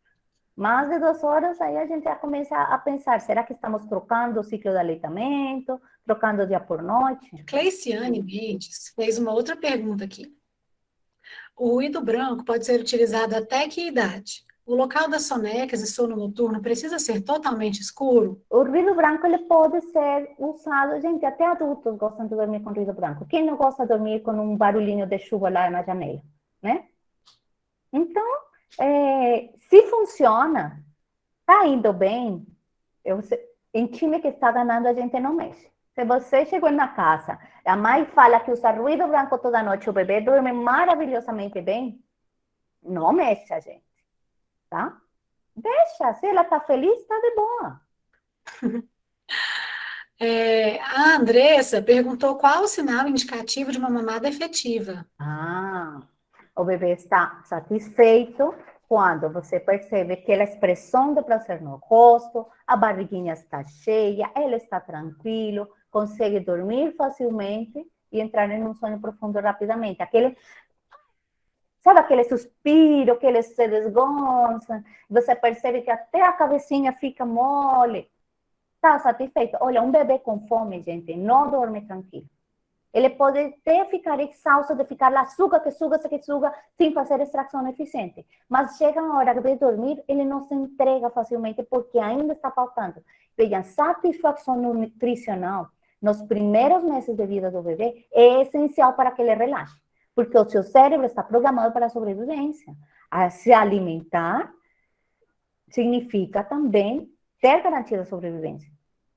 Mais de 2 horas, aí a gente já começa a pensar, será que estamos trocando o ciclo de aleitamento, trocando dia por noite? Cleiciane Mendes fez uma outra pergunta aqui. O ruído branco pode ser utilizado até que idade? O local das sonecas e sono noturno precisa ser totalmente escuro? O ruído branco ele pode ser usado, gente, até adultos gostam de dormir com ruído branco. Quem não gosta de dormir com um barulhinho de chuva lá na janela, né? Então, se funciona, tá indo bem, em time que está ganhando a gente não mexe. Se você chegou na casa, a mãe fala que usa ruído branco toda noite, o bebê dorme maravilhosamente bem, não mexe a gente, tá? Deixa, se ela tá feliz, tá de boa. A Andressa perguntou qual o sinal indicativo de uma mamada efetiva. O bebê está satisfeito quando você percebe que a expressão de prazer no rosto, a barriguinha está cheia, ele está tranquilo, consegue dormir facilmente e entrar em um sonho profundo rapidamente. Sabe aquele suspiro que ele se desgonça, você percebe que até a cabecinha fica mole. Está satisfeito? Olha, um bebê com fome, gente, não dorme tranquilo. Ele pode até ficar exausto de ficar lá, suga, sem fazer extração eficiente. Mas chega a hora de dormir, ele não se entrega facilmente porque ainda está faltando. Veja, satisfação nutricional nos primeiros meses de vida do bebê é essencial para que ele relaxe. Porque o seu cérebro está programado para a sobrevivência. Se alimentar significa também ter garantia de sobrevivência.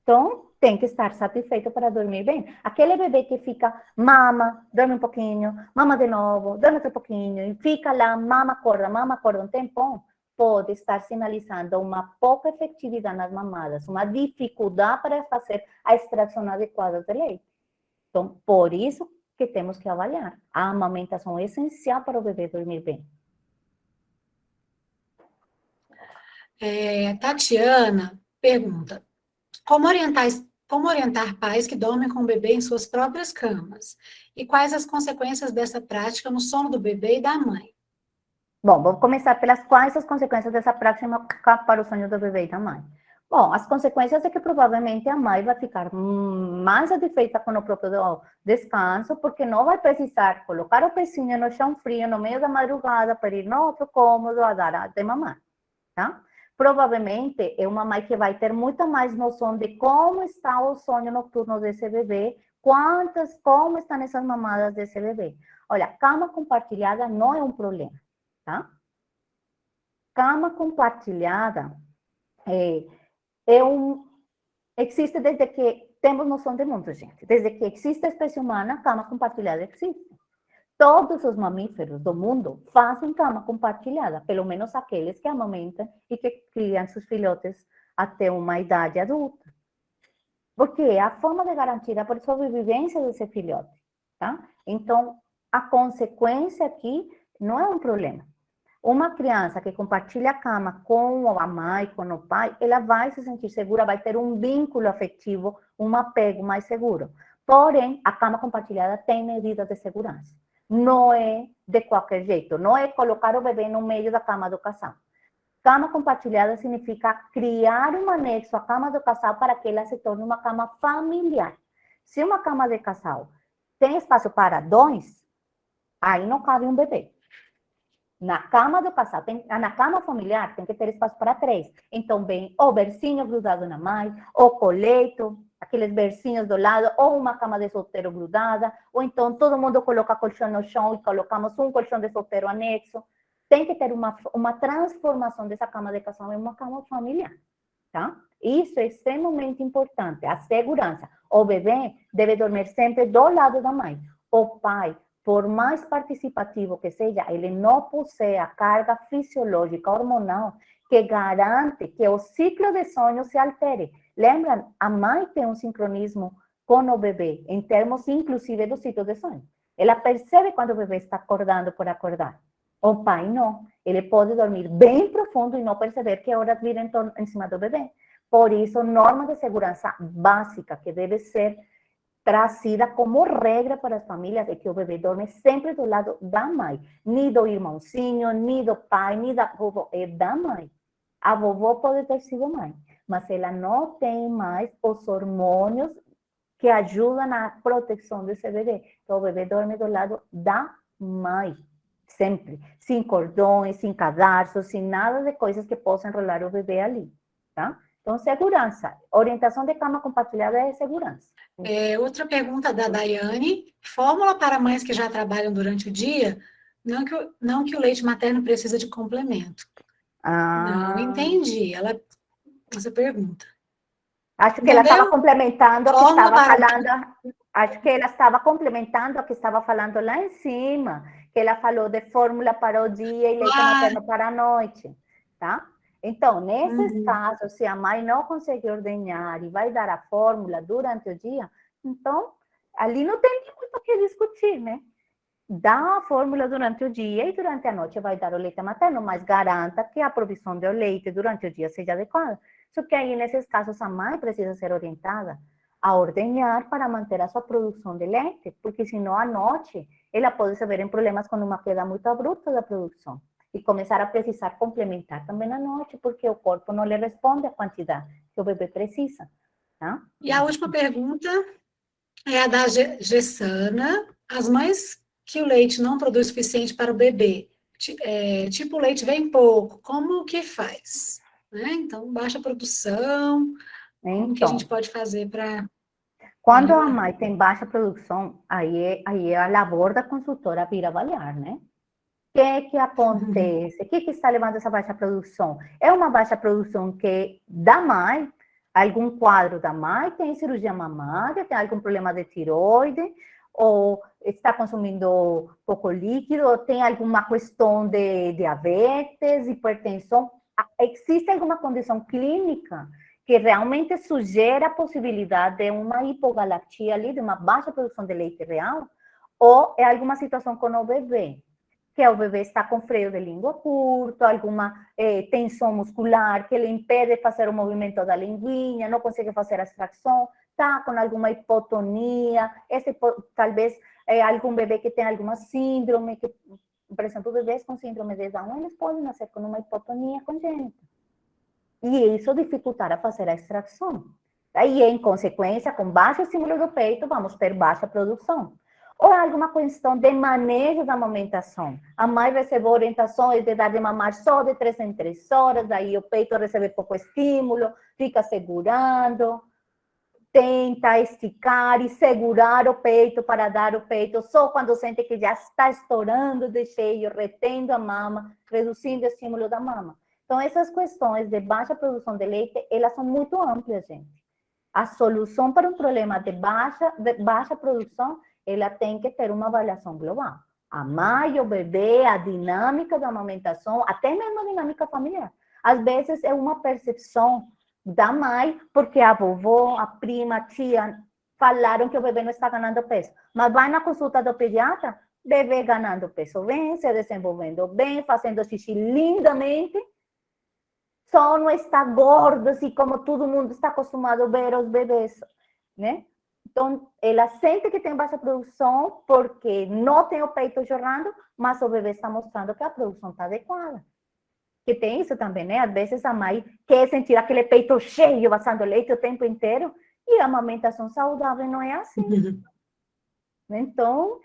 Então, tem que estar satisfeito para dormir bem. Aquele bebê que fica, mama, dorme um pouquinho, mama de novo, dorme outro pouquinho, e fica lá, mama, acorda um tempão, pode estar sinalizando uma pouca efetividade nas mamadas, uma dificuldade para fazer a extração adequada de leite. Então, por isso que temos que avaliar. A amamentação é essencial para o bebê dormir bem. Tatiana pergunta, como orientar pais que dormem com o bebê em suas próprias camas? E quais as consequências dessa prática no sono do bebê e da mãe? Bom, vamos começar pelas quais as consequências dessa prática para o sonho do bebê e da mãe. Bom, as consequências é que provavelmente a mãe vai ficar mais satisfeita com o próprio descanso, porque não vai precisar colocar o pezinho no chão frio no meio da madrugada para ir no outro cômodo a dar de mamar, tá? Provavelmente é uma mãe que vai ter muita mais noção de como está o sonho noturno desse bebê, como estão essas mamadas desse bebê. Olha, cama compartilhada não é um problema, tá? Cama compartilhada existe desde que temos noção de mundo, gente. Desde que existe a espécie humana, a cama compartilhada existe. Todos os mamíferos do mundo fazem cama compartilhada, pelo menos aqueles que amamentam e que criam seus filhotes até uma idade adulta. Porque é a forma de garantir a sobrevivência desse filhote, tá? Então, a consequência aqui não é um problema. Uma criança que compartilha a cama com a mãe, com o pai, ela vai se sentir segura, vai ter um vínculo afetivo, um apego mais seguro. Porém, a cama compartilhada tem medidas de segurança. Não é de qualquer jeito, não é colocar o bebê no meio da cama do casal. Cama compartilhada significa criar um anexo à cama do casal para que ela se torne uma cama familiar. Se uma cama de casal tem espaço para 2, aí não cabe um bebê. Na cama do casal, na cama familiar, tem que ter espaço para 3. Então, vem o bercinho grudado na mãe, o colete, aqueles bercinhos do lado, ou uma cama de solteiro grudada, ou então todo mundo coloca colchão no chão e colocamos um colchão de solteiro anexo. Tem que ter uma transformação dessa cama de casal em uma cama familiar, tá? Isso é extremamente importante, a segurança. O bebê deve dormir sempre do lado da mãe. O pai, por mais participativo que seja, ele não possui a carga fisiológica hormonal que garante que o ciclo de sono se altere. Lembram, a mãe tem um sincronismo com o bebê, em termos inclusive do ciclo de sono. Ela percebe quando o bebê está acordando por acordar. O pai não. Ele pode dormir bem profundo e não perceber que horas viram em cima do bebê. Por isso, norma de segurança básica que deve ser trazida como regra para as famílias é que o bebê dorme sempre do lado da mãe. Nem do irmãozinho, nem do pai, nem da vovó. É da mãe. A vovó pode ter sido mãe, mas ela não tem mais os hormônios que ajudam na proteção desse bebê. Então, o bebê dorme do lado da mãe. Sempre. Sem cordões, sem cadarços, sem nada de coisas que possam enrolar o bebê ali, tá? Então, segurança. Orientação de cama compartilhada é segurança. Outra pergunta da Daiane. Fórmula para mães que já trabalham durante o dia, não que o leite materno precisa de complemento. Não entendi essa pergunta. Acho que ela estava complementando o que estava falando. Acho que ela estava complementando o que estava falando lá em cima, que ela falou de fórmula para o dia e leite materno para a noite, tá? Então, nesses casos, se a mãe não consegue ordenhar e vai dar a fórmula durante o dia, então, ali não tem muito o que discutir, né? Dá a fórmula durante o dia e durante a noite vai dar o leite materno, mas garanta que a provisão do leite durante o dia seja adequada. Só que aí, nesses casos, a mãe precisa ser orientada a ordenhar para manter a sua produção de leite, porque senão, à noite, ela pode se ver em problemas com uma queda muito abrupta da produção e começar a precisar complementar também à noite, porque o corpo não lhe responde a quantidade que o bebê precisa. Tá? E a última pergunta é a da Gessana. As mães que o leite não produz suficiente para o bebê, tipo o leite vem pouco, como que faz? Né? Então, baixa produção, como que a gente pode fazer para... Quando a mãe tem baixa produção, aí é a labor da consultora vir avaliar, né? O que acontece? O que está levando essa baixa produção? É uma baixa produção que da mãe, algum quadro da mãe, tem cirurgia mamária, tem algum problema de tiroide, ou está consumindo pouco líquido, ou tem alguma questão de diabetes, hipertensão. Existe alguma condição clínica que realmente sugere a possibilidade de uma hipogalactia ali, de uma baixa produção de leite real, ou é alguma situação com o bebê, que o bebê está com freio de língua curto, alguma tensão muscular que lhe impede de fazer o movimento da linguinha, não consegue fazer a extração, está com alguma hipotonia, talvez algum bebê que tem alguma síndrome, que, por exemplo, bebês com síndrome de Down, eles podem nascer com uma hipotonia congênita. E isso dificultará fazer a extração. Aí, em consequência, com baixo estímulo do peito, vamos ter baixa produção. Ou alguma questão de manejo da amamentação. A mãe recebeu orientações de dar de mamar só de 3 em 3 horas, daí o peito recebe pouco estímulo, fica segurando, tenta esticar e segurar o peito para dar o peito só quando sente que já está estourando de cheio, retendo a mama, reduzindo o estímulo da mama. Então, essas questões de baixa produção de leite, elas são muito amplas, gente. A solução para um problema de baixa produção, ela tem que ter uma avaliação global. A mãe, o bebê, a dinâmica da amamentação, até mesmo a dinâmica familiar. Às vezes é uma percepção da mãe, porque a vovó, a prima, a tia falaram que o bebê não está ganhando peso. Mas vai na consulta do pediatra, bebê ganhando peso bem, se desenvolvendo bem, fazendo xixi lindamente, só não está gordo, assim como todo mundo está acostumado a ver os bebês, né? Então, ela sente que tem baixa produção porque não tem o peito jorrando, mas o bebê está mostrando que a produção está adequada. Que tem isso também, né? Às vezes a mãe quer sentir aquele peito cheio, vazando leite o tempo inteiro, e a amamentação saudável não é assim. Então,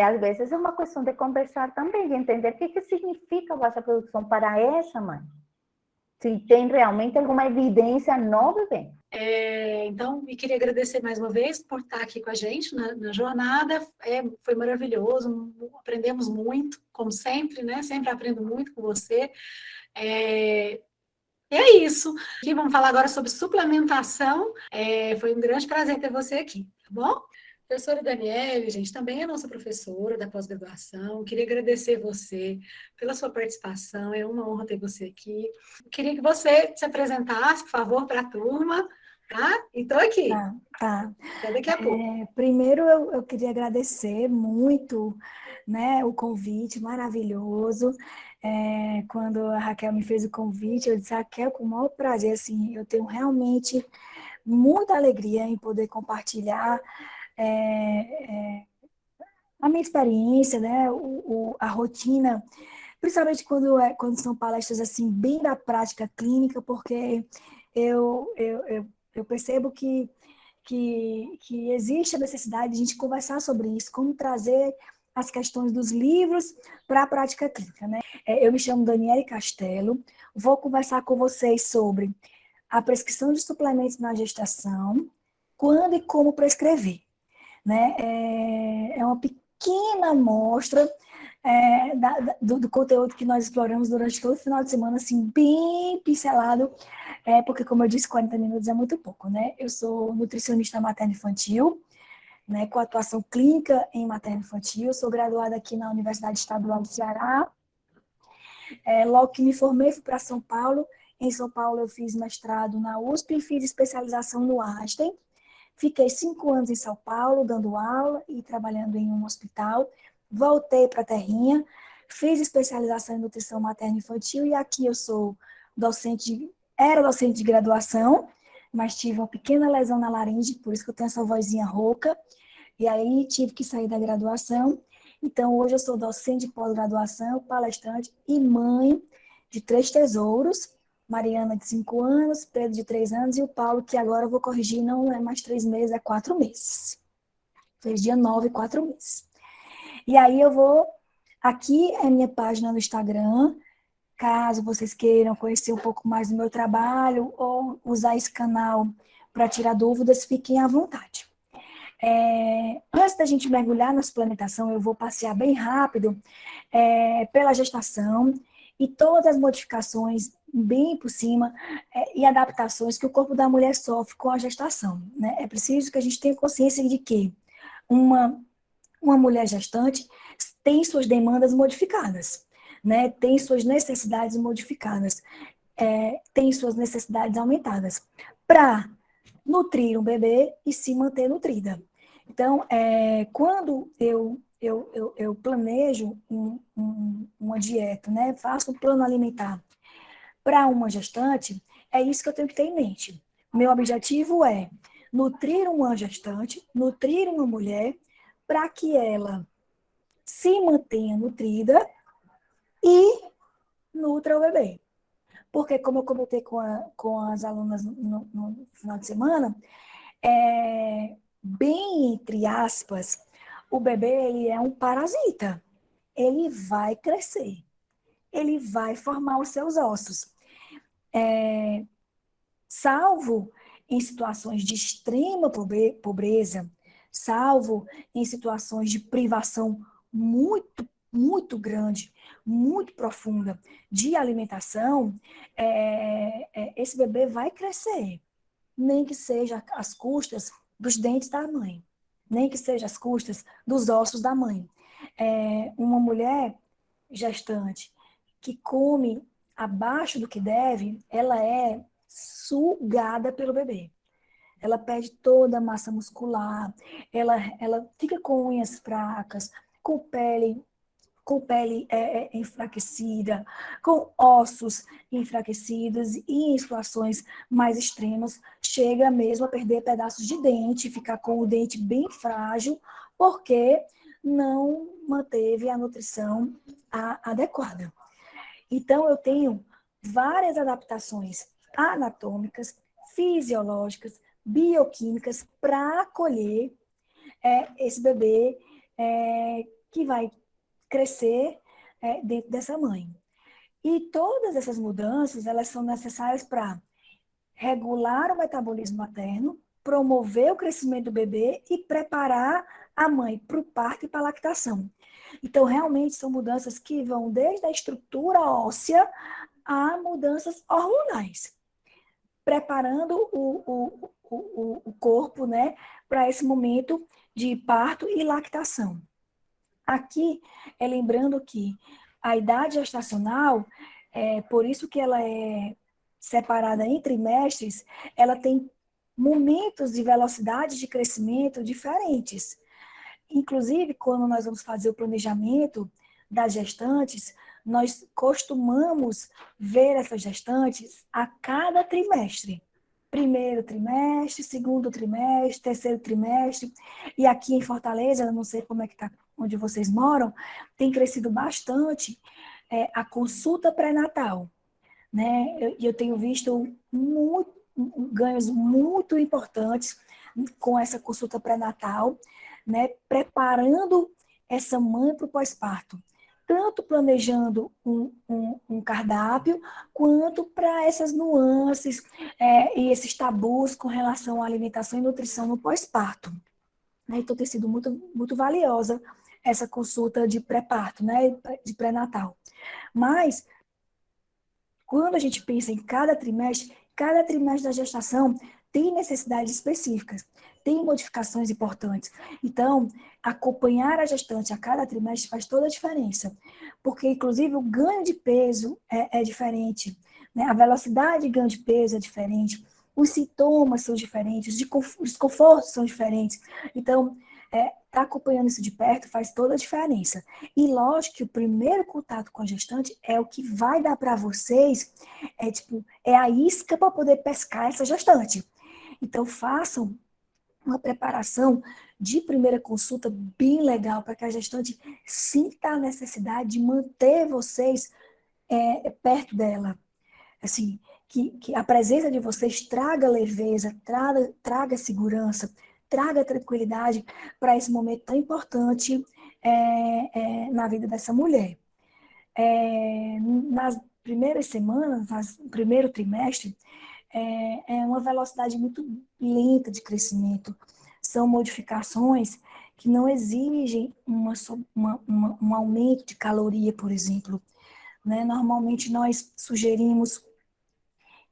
às vezes é uma questão de conversar também, de entender o que significa baixa produção para essa mãe. Se tem realmente alguma evidência no bebê. Então, eu queria agradecer mais uma vez por estar aqui com a gente na jornada. Foi maravilhoso, aprendemos muito, como sempre, né? Sempre aprendo muito com você. E é isso. Aqui vamos falar agora sobre suplementação. Foi um grande prazer ter você aqui, tá bom? Professora Daniele, gente, também é nossa professora da pós-graduação. Queria agradecer você pela sua participação. É uma honra ter você aqui. Queria que você se apresentasse, por favor, para a turma, tá? E estou aqui. Tá. Até daqui a pouco. Primeiro, eu queria agradecer muito, né, o convite maravilhoso. Quando a Raquel me fez o convite, eu disse, Raquel, com o maior prazer, assim, eu tenho realmente muita alegria em poder compartilhar a minha experiência, né, a rotina, principalmente quando são palestras assim, bem da prática clínica, porque eu percebo que existe a necessidade de a gente conversar sobre isso, como trazer as questões dos livros para a prática clínica, né? Eu me chamo Daniele Castelo, vou conversar com vocês sobre a prescrição de suplementos na gestação, quando e como prescrever, né? É uma pequena amostra do conteúdo que nós exploramos durante todo o final de semana, assim, bem pincelado, porque, como eu disse, 40 minutos é muito pouco, né? Eu sou nutricionista materno-infantil, né, com atuação clínica em materno-infantil, sou graduada aqui na Universidade Estadual do Ceará. Logo que me formei, fui para São Paulo. Em São Paulo, eu fiz mestrado na USP e fiz especialização no Einstein. Fiquei 5 anos em São Paulo, dando aula e trabalhando em um hospital. Voltei para a terrinha, fiz especialização em nutrição materno-infantil e aqui eu sou era docente de graduação, mas tive uma pequena lesão na laringe, por isso que eu tenho essa vozinha rouca, e aí tive que sair da graduação. Então, hoje eu sou docente de pós-graduação, palestrante e mãe de 3 tesouros, Mariana, de 5 anos, Pedro, de 3 anos, e o Paulo, que agora eu vou corrigir, não é mais 3 meses, é 4 meses. Fez dia 9, 4 meses. E aí eu vou... Aqui é minha página no Instagram, caso vocês queiram conhecer um pouco mais do meu trabalho ou usar esse canal para tirar dúvidas, fiquem à vontade. Antes da gente mergulhar na suplementação, eu vou passear bem rápido pela gestação e todas as modificações bem por cima e adaptações que o corpo da mulher sofre com a gestação, né? É preciso que a gente tenha consciência de que uma mulher gestante tem suas demandas modificadas, né? Tem suas necessidades modificadas, tem suas necessidades aumentadas para nutrir um bebê e se manter nutrida. Então, quando eu planejo uma dieta, né? Faço um plano alimentar para uma gestante, é isso que eu tenho que ter em mente. Meu objetivo é nutrir uma gestante, nutrir uma mulher, para que ela se mantenha nutrida e nutra o bebê. Porque, como eu comentei com as alunas no final de semana, bem entre aspas, o bebê ele é um parasita. Ele vai crescer. Ele vai formar os seus ossos. Salvo em situações de extrema pobreza, salvo em situações de privação muito, muito grande, muito profunda de alimentação, esse bebê vai crescer, nem que seja às custas dos dentes da mãe, nem que seja às custas dos ossos da mãe. Uma mulher gestante que come abaixo do que deve, ela é sugada pelo bebê. Ela perde toda a massa muscular, ela fica com unhas fracas, com pele enfraquecida, com ossos enfraquecidos e em situações mais extremas, chega mesmo a perder pedaços de dente, ficar com o dente bem frágil, porque não manteve a nutrição adequada. Então, eu tenho várias adaptações anatômicas, fisiológicas, bioquímicas para acolher esse bebê que vai crescer dentro dessa mãe. E todas essas mudanças, elas são necessárias para regular o metabolismo materno, promover o crescimento do bebê e preparar a mãe para o parto e para a lactação. Então, realmente, são mudanças que vão desde a estrutura óssea a mudanças hormonais, preparando o corpo, né, para esse momento de parto e lactação. Aqui, lembrando que a idade gestacional, por isso que ela é separada em trimestres, ela tem momentos de velocidade de crescimento diferentes. Inclusive, quando nós vamos fazer o planejamento das gestantes, nós costumamos ver essas gestantes a cada trimestre. Primeiro trimestre, segundo trimestre, terceiro trimestre. E aqui em Fortaleza, eu não sei como é que está onde vocês moram, tem crescido bastante a consulta pré-natal, né? Eu tenho visto ganhos muito importantes com essa consulta pré-natal, né? Preparando essa mãe para o pós-parto, tanto planejando um cardápio, quanto para essas nuances e esses tabus com relação à alimentação e nutrição no pós-parto. Então, tem sido muito, muito valiosa essa consulta de pré-parto, né, de pré-natal. Mas, quando a gente pensa em cada trimestre da gestação tem necessidades específicas, tem modificações importantes. Então, acompanhar a gestante a cada trimestre faz toda a diferença, porque, inclusive, o ganho de peso é diferente, né? A velocidade de ganho de peso é diferente, os sintomas são diferentes, os desconfortos são diferentes. Então, estar acompanhando isso de perto faz toda a diferença. E lógico que o primeiro contato com a gestante é o que vai dar para vocês, a isca para poder pescar essa gestante. Então, façam uma preparação de primeira consulta bem legal para que a gestante sinta a necessidade de manter vocês perto dela. Assim, que a presença de vocês traga leveza, traga segurança, traga tranquilidade para esse momento tão importante na vida dessa mulher. Nas primeiras semanas, no primeiro trimestre, é uma velocidade muito lenta de crescimento. São modificações que não exigem um aumento de caloria, por exemplo. Né? Normalmente, nós sugerimos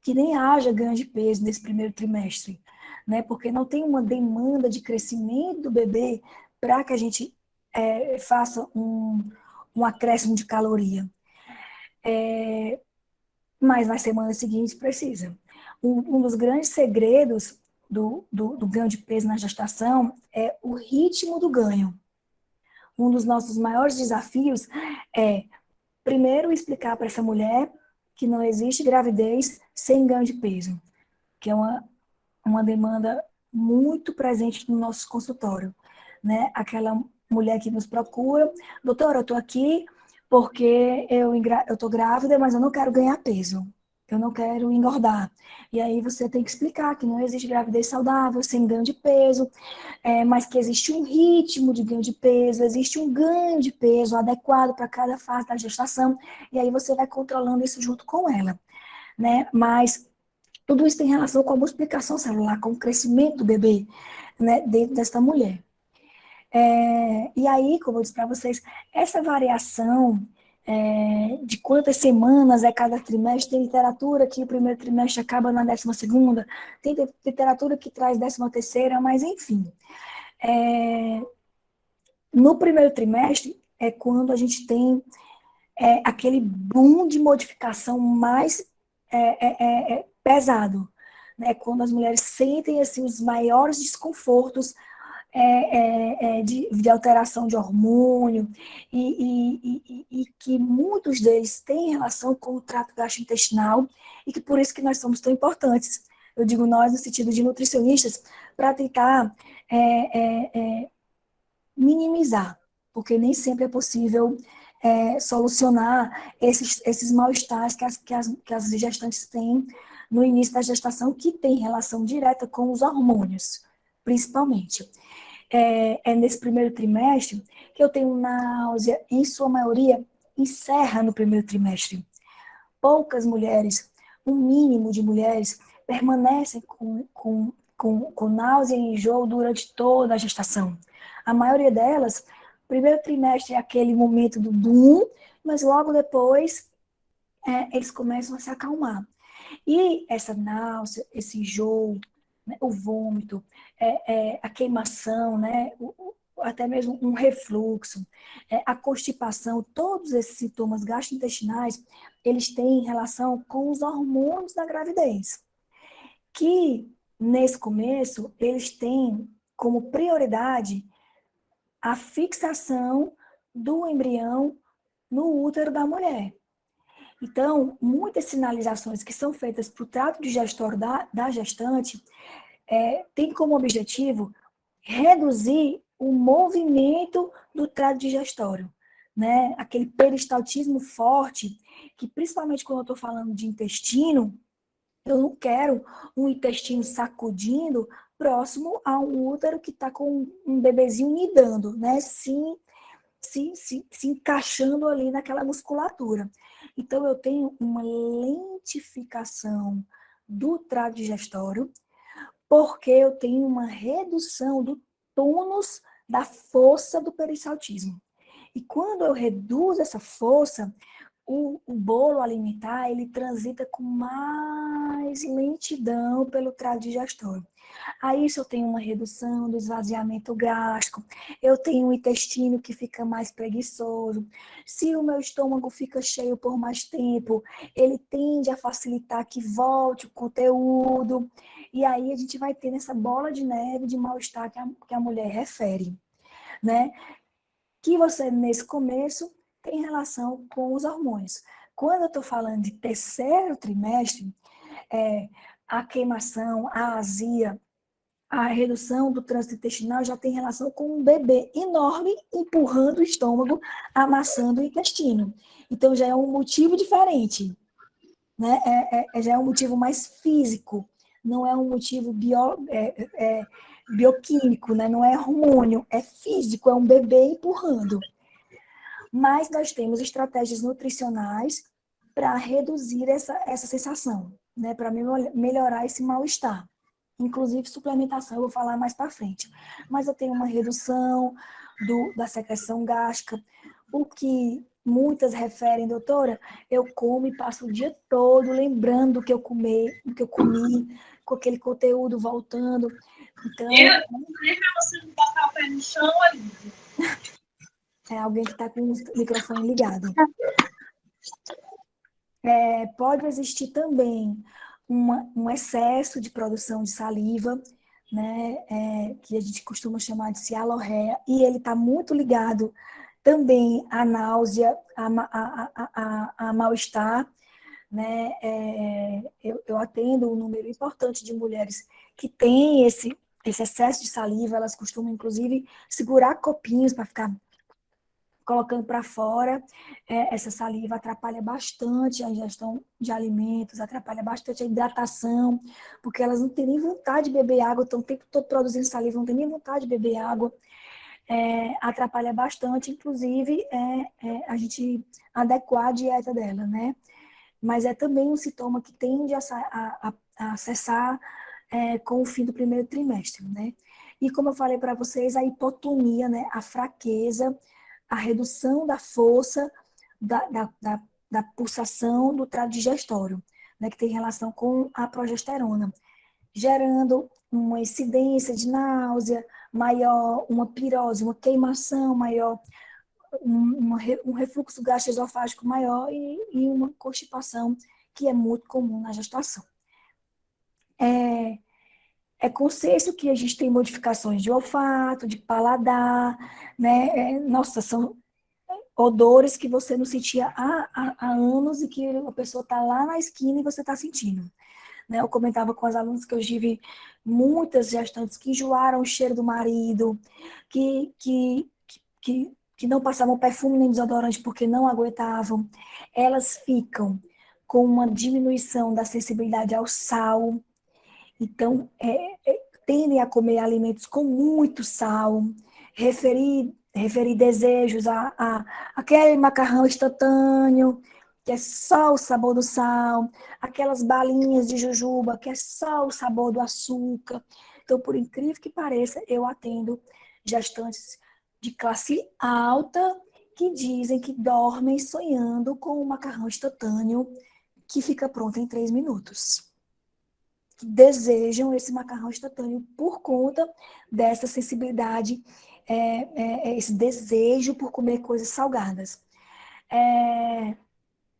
que nem haja ganho de peso nesse primeiro trimestre, né? Porque não tem uma demanda de crescimento do bebê para que a gente faça um acréscimo de caloria. Mas nas semanas seguintes precisa. Um dos grandes segredos do ganho de peso na gestação é o ritmo do ganho. Um dos nossos maiores desafios é, primeiro, explicar para essa mulher que não existe gravidez sem ganho de peso, que é uma demanda muito presente no nosso consultório, né? Aquela mulher que nos procura, doutora, eu estou aqui porque eu estou grávida, mas eu não quero ganhar peso, eu não quero engordar. E aí você tem que explicar que não existe gravidez saudável sem ganho de peso, mas que existe um ritmo de ganho de peso, existe um ganho de peso adequado para cada fase da gestação, e aí você vai controlando isso junto com ela, né? Mas tudo isso tem relação com a multiplicação celular, com o crescimento do bebê, né, dentro desta mulher. E aí, como eu disse para vocês, essa variação de quantas semanas é cada trimestre. Tem literatura que o primeiro trimestre acaba na 12ª, tem literatura que traz 13ª, mas enfim. No primeiro trimestre é quando a gente tem aquele boom de modificação mais pesado, né? Quando as mulheres sentem assim, os maiores desconfortos de alteração de hormônio e que muitos deles têm relação com o trato gastrointestinal e que por isso que nós somos tão importantes. Eu digo nós no sentido de nutricionistas, para tentar minimizar, porque nem sempre é possível solucionar esses mal-estares que as gestantes têm no início da gestação, que tem relação direta com os hormônios, principalmente. É nesse primeiro trimestre que eu tenho náusea, em sua maioria, encerra no primeiro trimestre. Poucas mulheres, um mínimo de mulheres, permanecem com náusea e enjoo durante toda a gestação. A maioria delas, primeiro trimestre é aquele momento do boom, mas logo depois eles começam a se acalmar. E essa náusea, esse enjoo, né, o vômito, a queimação, né, até mesmo um refluxo, a constipação, todos esses sintomas gastrointestinais, eles têm relação com os hormônios da gravidez, que nesse começo eles têm como prioridade a fixação do embrião no útero da mulher. Então, muitas sinalizações que são feitas para o trato digestório da gestante tem como objetivo reduzir o movimento do trato digestório, né? Aquele peristaltismo forte, que principalmente quando eu estou falando de intestino, eu não quero um intestino sacudindo próximo a um útero que está com um bebezinho nidando, né? Se encaixando ali naquela musculatura. Então, eu tenho uma lentificação do trato digestório, porque eu tenho uma redução do tônus da força do peristaltismo. E quando eu reduzo essa força, o bolo alimentar, ele transita com mais lentidão pelo trato digestório. Aí isso eu tenho uma redução do esvaziamento gástrico, eu tenho um intestino que fica mais preguiçoso. Se o meu estômago fica cheio por mais tempo, ele tende a facilitar que volte o conteúdo. E aí a gente vai ter essa bola de neve de mal-estar que a mulher refere, né? Que você, nesse começo, tem relação com os hormônios. Quando eu estou falando de terceiro trimestre, a queimação, a azia, a redução do trânsito intestinal já tem relação com um bebê enorme empurrando o estômago, amassando o intestino. Então, já é um motivo diferente, né? Já é um motivo mais físico, não é um motivo bioquímico, né? Não é hormônio, é físico, é um bebê empurrando. Mas nós temos estratégias nutricionais para reduzir essa sensação, né? Para melhorar esse mal-estar. Inclusive suplementação, eu vou falar mais para frente. Mas eu tenho uma redução da secreção gástrica, o que muitas referem, doutora, eu como e passo o dia todo lembrando do que eu comi, com aquele conteúdo voltando. Então, você não botar o pé no chão ali. É alguém que está com o microfone ligado. Pode existir também um excesso de produção de saliva, né, que a gente costuma chamar de cialorreia, e ele está muito ligado também à náusea, a mal-estar, né? Eu atendo um número importante de mulheres que têm esse excesso de saliva, elas costumam, inclusive, segurar copinhos para ficar colocando para fora. Essa saliva atrapalha bastante a ingestão de alimentos, atrapalha bastante a hidratação, porque elas não têm nem vontade de beber água, estão o tempo todo produzindo saliva, não têm nem vontade de beber água. Atrapalha bastante, inclusive, a gente adequar a dieta dela, né? Mas é também um sintoma que tende a cessar com o fim do primeiro trimestre, né? E como eu falei para vocês, a hipotonia, né? A fraqueza, a redução da força da pulsação do trato digestório, né, que tem relação com a progesterona, gerando uma incidência de náusea maior, uma pirose, uma queimação maior, um refluxo gastroesofágico maior e uma constipação que é muito comum na gestação. É consenso que a gente tem modificações de olfato, de paladar, né? Nossa, são odores que você não sentia há anos e que a pessoa está lá na esquina e você está sentindo. Né? Eu comentava com as alunas que eu tive muitas gestantes que enjoaram o cheiro do marido, que não passavam perfume nem desodorante porque não aguentavam. Elas ficam com uma diminuição da sensibilidade ao sal, então tendem a comer alimentos com muito sal, referir desejos a aquele macarrão instantâneo, que é só o sabor do sal, aquelas balinhas de jujuba, que é só o sabor do açúcar. Então, por incrível que pareça, eu atendo gestantes de classe alta que dizem que dormem sonhando com um macarrão instantâneo que fica pronto em 3 minutos. Que desejam esse macarrão instantâneo por conta dessa sensibilidade, esse desejo por comer coisas salgadas.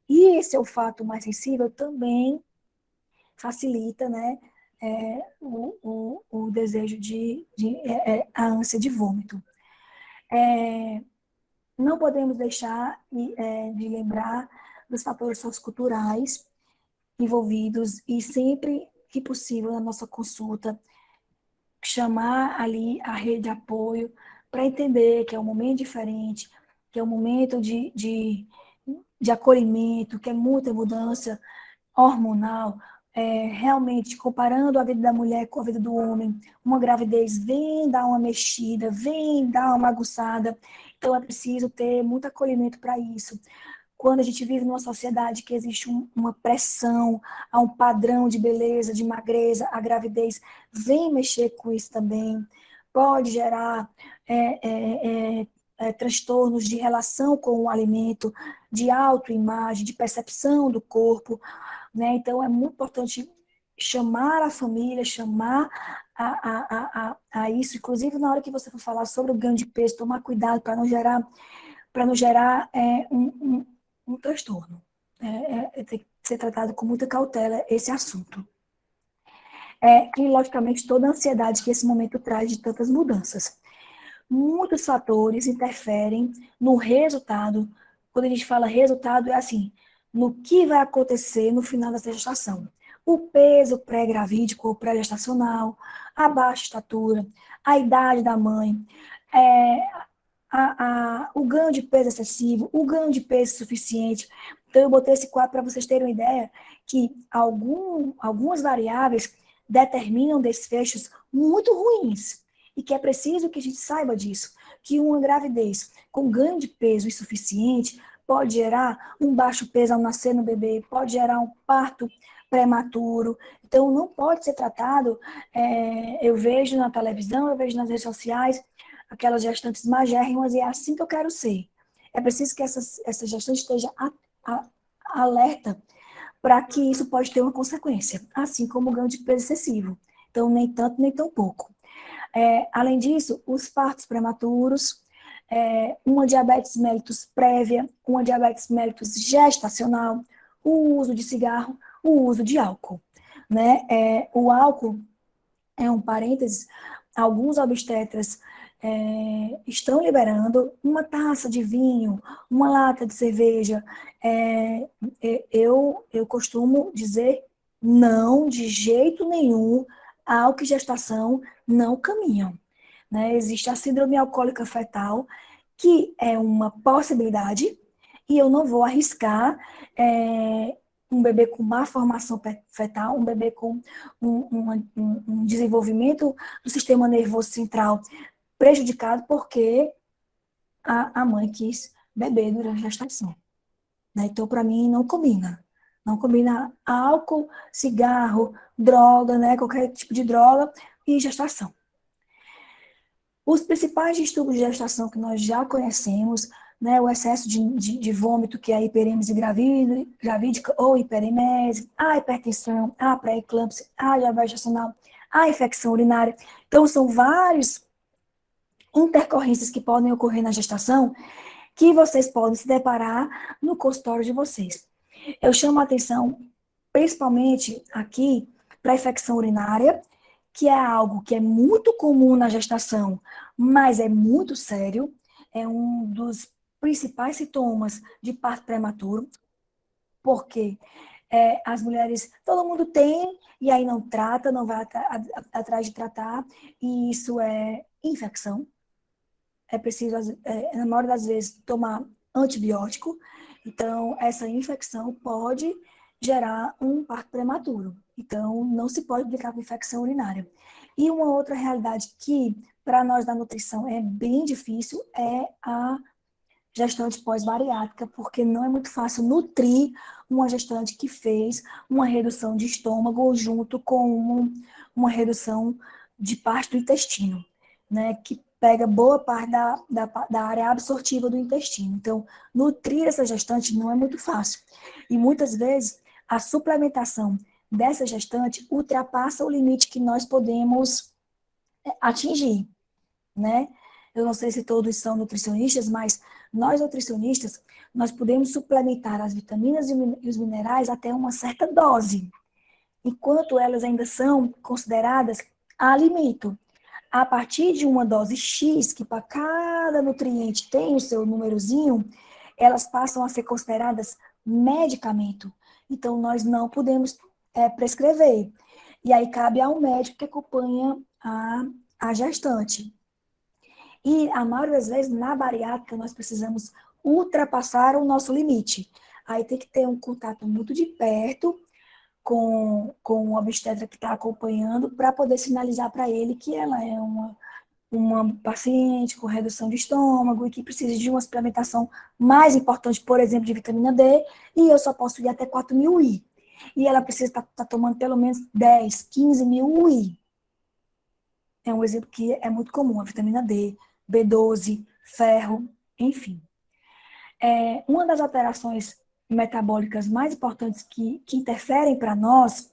E esse olfato mais sensível também facilita, né, o desejo a ânsia de vômito. Não podemos deixar de lembrar dos fatores socioculturais envolvidos e sempre que possível na nossa consulta, chamar ali a rede de apoio para entender que é um momento diferente, que é um momento de acolhimento, que é muita mudança hormonal, realmente comparando a vida da mulher com a vida do homem, uma gravidez vem dar uma mexida, vem dar uma bagunçada, então é preciso ter muito acolhimento para isso. Quando a gente vive numa sociedade que existe uma pressão a um padrão de beleza, de magreza, a gravidez vem mexer com isso também. Pode gerar transtornos de relação com o alimento, de autoimagem, de percepção do corpo, né? Então, é muito importante chamar a família, chamar a isso, inclusive na hora que você for falar sobre o ganho de peso, tomar cuidado para não gerar um transtorno. Tem que ser tratado com muita cautela esse assunto. E, logicamente, toda a ansiedade que esse momento traz de tantas mudanças. Muitos fatores interferem no resultado. Quando a gente fala resultado, é assim, no que vai acontecer no final dessa gestação. O peso pré-gravídico ou pré-gestacional, a baixa estatura, a idade da mãe, o ganho de peso excessivo, o ganho de peso suficiente. Então, eu botei esse quadro para vocês terem uma ideia que algumas variáveis determinam desfechos muito ruins e que é preciso que a gente saiba disso, que uma gravidez com ganho de peso insuficiente pode gerar um baixo peso ao nascer no bebê, pode gerar um parto prematuro. Então, não pode ser tratado, eu vejo na televisão, eu vejo nas redes sociais, aquelas gestantes magérrimas, e é assim que eu quero ser. É preciso que essa gestante esteja alerta para que isso pode ter uma consequência, assim como o ganho de peso excessivo. Então, nem tanto, nem tão pouco. Além disso, os partos prematuros, uma diabetes mellitus prévia, uma diabetes mellitus gestacional, o uso de cigarro, o uso de álcool. Né? O álcool, um parênteses, alguns obstetras estão liberando uma taça de vinho, uma lata de cerveja. Eu costumo dizer não, de jeito nenhum, álcool e gestação não caminham. Né? Existe a síndrome alcoólica fetal, que é uma possibilidade, e eu não vou arriscar um bebê com má formação fetal, um bebê com um desenvolvimento do sistema nervoso central prejudicado porque a mãe quis beber durante a gestação. Né? Então, para mim, não combina. Não combina álcool, cigarro, droga, né? Qualquer tipo de droga e gestação. Os principais distúrbios de gestação que nós já conhecemos né, o excesso de vômito, que é a hiperêmese gravídica ou hiperemese, a hipertensão, a pré-eclâmpsia, a diabetes gestacional, a infecção urinária. Então, são várias intercorrências que podem ocorrer na gestação que vocês podem se deparar no consultório de vocês. Eu chamo a atenção, principalmente aqui, para a infecção urinária, que é algo que é muito comum na gestação, mas é muito sério, é um dos principais sintomas de parto prematuro, porque as mulheres, todo mundo tem, e aí não trata, não vai atrás de tratar, e isso é infecção. É preciso, na maioria das vezes, tomar antibiótico. Então, essa infecção pode gerar um parto prematuro. Então, não se pode brincar com infecção urinária. E uma outra realidade que, para nós da nutrição, é bem difícil é a gestante pós-bariátrica, porque não é muito fácil nutrir uma gestante que fez uma redução de estômago junto com uma redução de parte do intestino, né, que pega boa parte da área absortiva do intestino. Então, nutrir essa gestante não é muito fácil. E muitas vezes, a suplementação dessa gestante ultrapassa o limite que nós podemos atingir, né? Eu não sei se todos são nutricionistas, mas nós nutricionistas, nós podemos suplementar as vitaminas e os minerais até uma certa dose, enquanto elas ainda são consideradas alimento. A partir de uma dose X, que para cada nutriente tem o seu númerozinho, elas passam a ser consideradas medicamento. Então, nós não podemos prescrever. E aí cabe ao médico que acompanha a gestante. E a maioria das vezes, na bariátrica, nós precisamos ultrapassar o nosso limite. Aí tem que ter um contato muito de perto com o obstetra que está acompanhando para poder sinalizar para ele que ela é uma paciente com redução de estômago e que precisa de uma suplementação mais importante, por exemplo, de vitamina D, e eu só posso ir até 4.000 UI. E ela precisa estar tomando pelo menos 10, 15.000 UI. É um exemplo que é muito comum, a vitamina D, B12, ferro, enfim. Uma das alterações metabólicas mais importantes que interferem para nós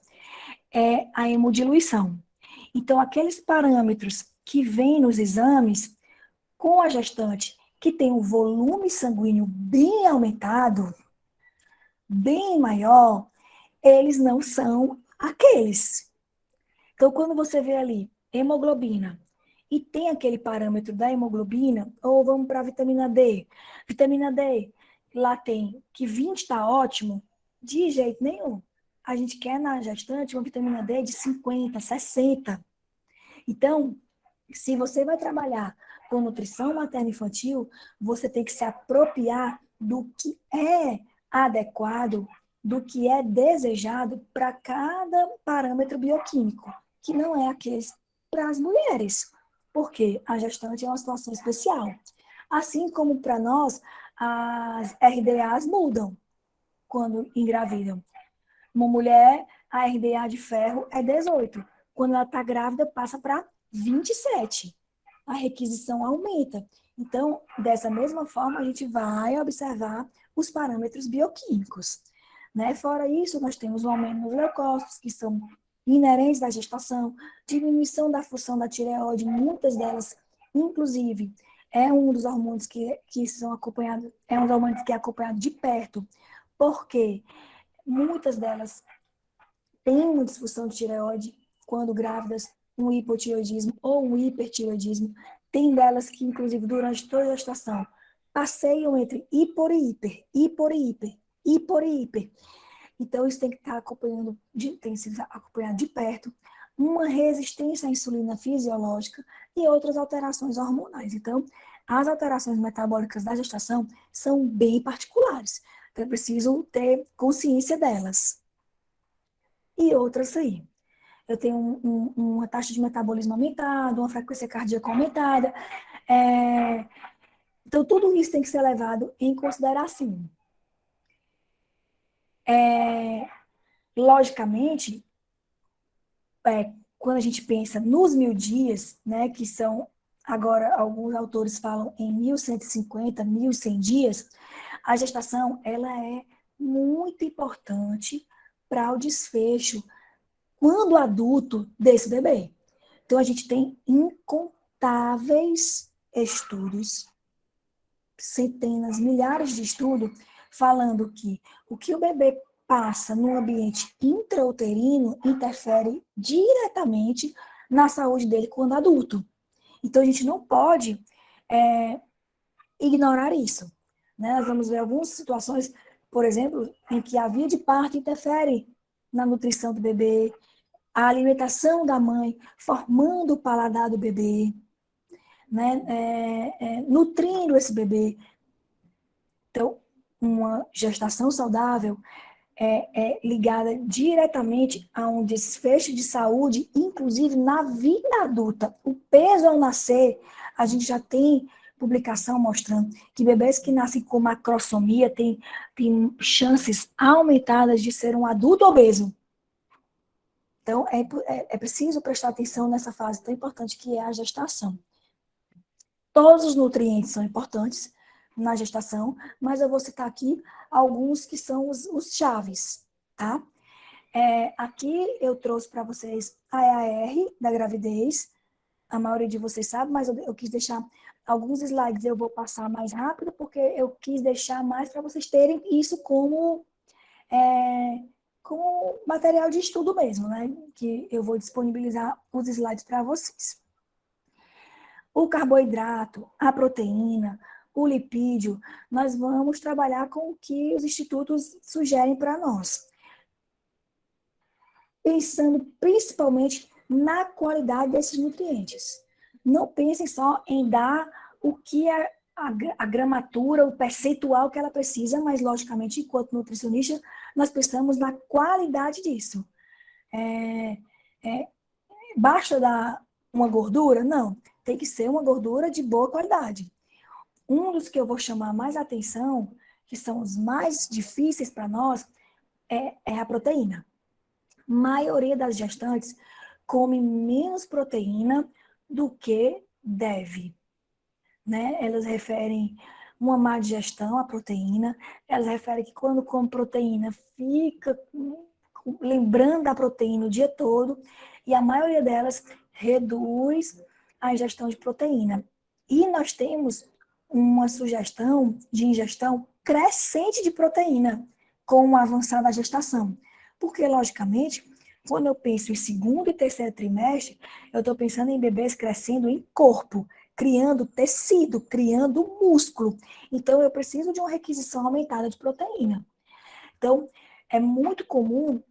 é a hemodiluição. Então, aqueles parâmetros que vêm nos exames, com a gestante que tem um volume sanguíneo bem aumentado, bem maior, eles não são aqueles. Então, quando você vê ali hemoglobina e tem aquele parâmetro da hemoglobina, ou vamos para a vitamina D. Vitamina D, lá tem que 20 está ótimo, de jeito nenhum. A gente quer na gestante uma vitamina D de 50, 60. Então, se você vai trabalhar com nutrição materno-infantil, você tem que se apropriar do que é adequado, do que é desejado para cada parâmetro bioquímico, que não é aquele para as mulheres, porque a gestante é uma situação especial. Assim como para nós, as RDAs mudam quando engravidam. Uma mulher, a RDA de ferro é 18. Quando ela está grávida, passa para 27. A requisição aumenta. Então, dessa mesma forma, a gente vai observar os parâmetros bioquímicos. Né? Fora isso, nós temos o aumento nos leucócitos, que são inerentes à gestação, diminuição da função da tireoide, muitas delas, inclusive, é um dos hormônios que são acompanhados, é um dos hormônios que é acompanhado de perto, porque muitas delas têm uma disfunção de tireoide quando grávidas, um hipotireoidismo ou um hipertireoidismo. Tem delas que, inclusive, durante toda a gestação, passeiam entre hipor e hiper, hipor e hiper, hipor e hiper. Então, isso tem que estar acompanhando, tem que ser acompanhado de perto, uma resistência à insulina fisiológica e outras alterações hormonais. Então, as alterações metabólicas da gestação são bem particulares. Então, é preciso ter consciência delas. E outras aí. Eu tenho uma taxa de metabolismo aumentada, uma frequência cardíaca aumentada. Então, tudo isso tem que ser levado em consideração. Logicamente, quando a gente pensa nos 1.000 dias, né, que são agora alguns autores falam em 1.150, 1.100 dias, a gestação ela é muito importante para o desfecho, quando adulto, desse bebê. Então, a gente tem incontáveis estudos, centenas, milhares de estudos, falando que o que o bebê passa no ambiente intrauterino interfere diretamente na saúde dele quando adulto. Então, a gente não pode ignorar isso. Né? Nós vamos ver algumas situações, por exemplo, em que a via de parto interfere na nutrição do bebê, a alimentação da mãe, formando o paladar do bebê, né? Nutrindo esse bebê. Então, uma gestação saudável é ligada diretamente a um desfecho de saúde, inclusive na vida adulta. O peso ao nascer, a gente já tem publicação mostrando que bebês que nascem com macrosomia têm chances aumentadas de ser um adulto obeso. Então, é preciso prestar atenção nessa fase tão importante que é a gestação. Todos os nutrientes são importantes na gestação, mas eu vou citar aqui alguns que são os chaves, tá? Aqui eu trouxe para vocês a EAR da gravidez, a maioria de vocês sabe, mas eu quis deixar alguns slides, eu vou passar mais rápido, porque eu quis deixar mais para vocês terem isso como material de estudo mesmo, né? Que eu vou disponibilizar os slides para vocês. O carboidrato, a proteína, o lipídio, nós vamos trabalhar com o que os institutos sugerem para nós. Pensando principalmente na qualidade desses nutrientes. Não pensem só em dar o que a gramatura, o percentual que ela precisa, mas, logicamente, enquanto nutricionista, nós pensamos na qualidade disso. Basta dar uma gordura? Não, tem que ser uma gordura de boa qualidade. Um dos que eu vou chamar mais atenção, que são os mais difíceis para nós, é a proteína. A maioria das gestantes come menos proteína do que deve. Né? Elas referem uma má digestão à proteína, elas referem que quando come proteína fica lembrando da proteína o dia todo, e a maioria delas reduz a ingestão de proteína. E nós temos uma sugestão de ingestão crescente de proteína com o avançar da gestação. Porque, logicamente, quando eu penso em segundo e terceiro trimestre, eu estou pensando em bebês crescendo em corpo, criando tecido, criando músculo. Então, eu preciso de uma requisição aumentada de proteína. Então, é muito comum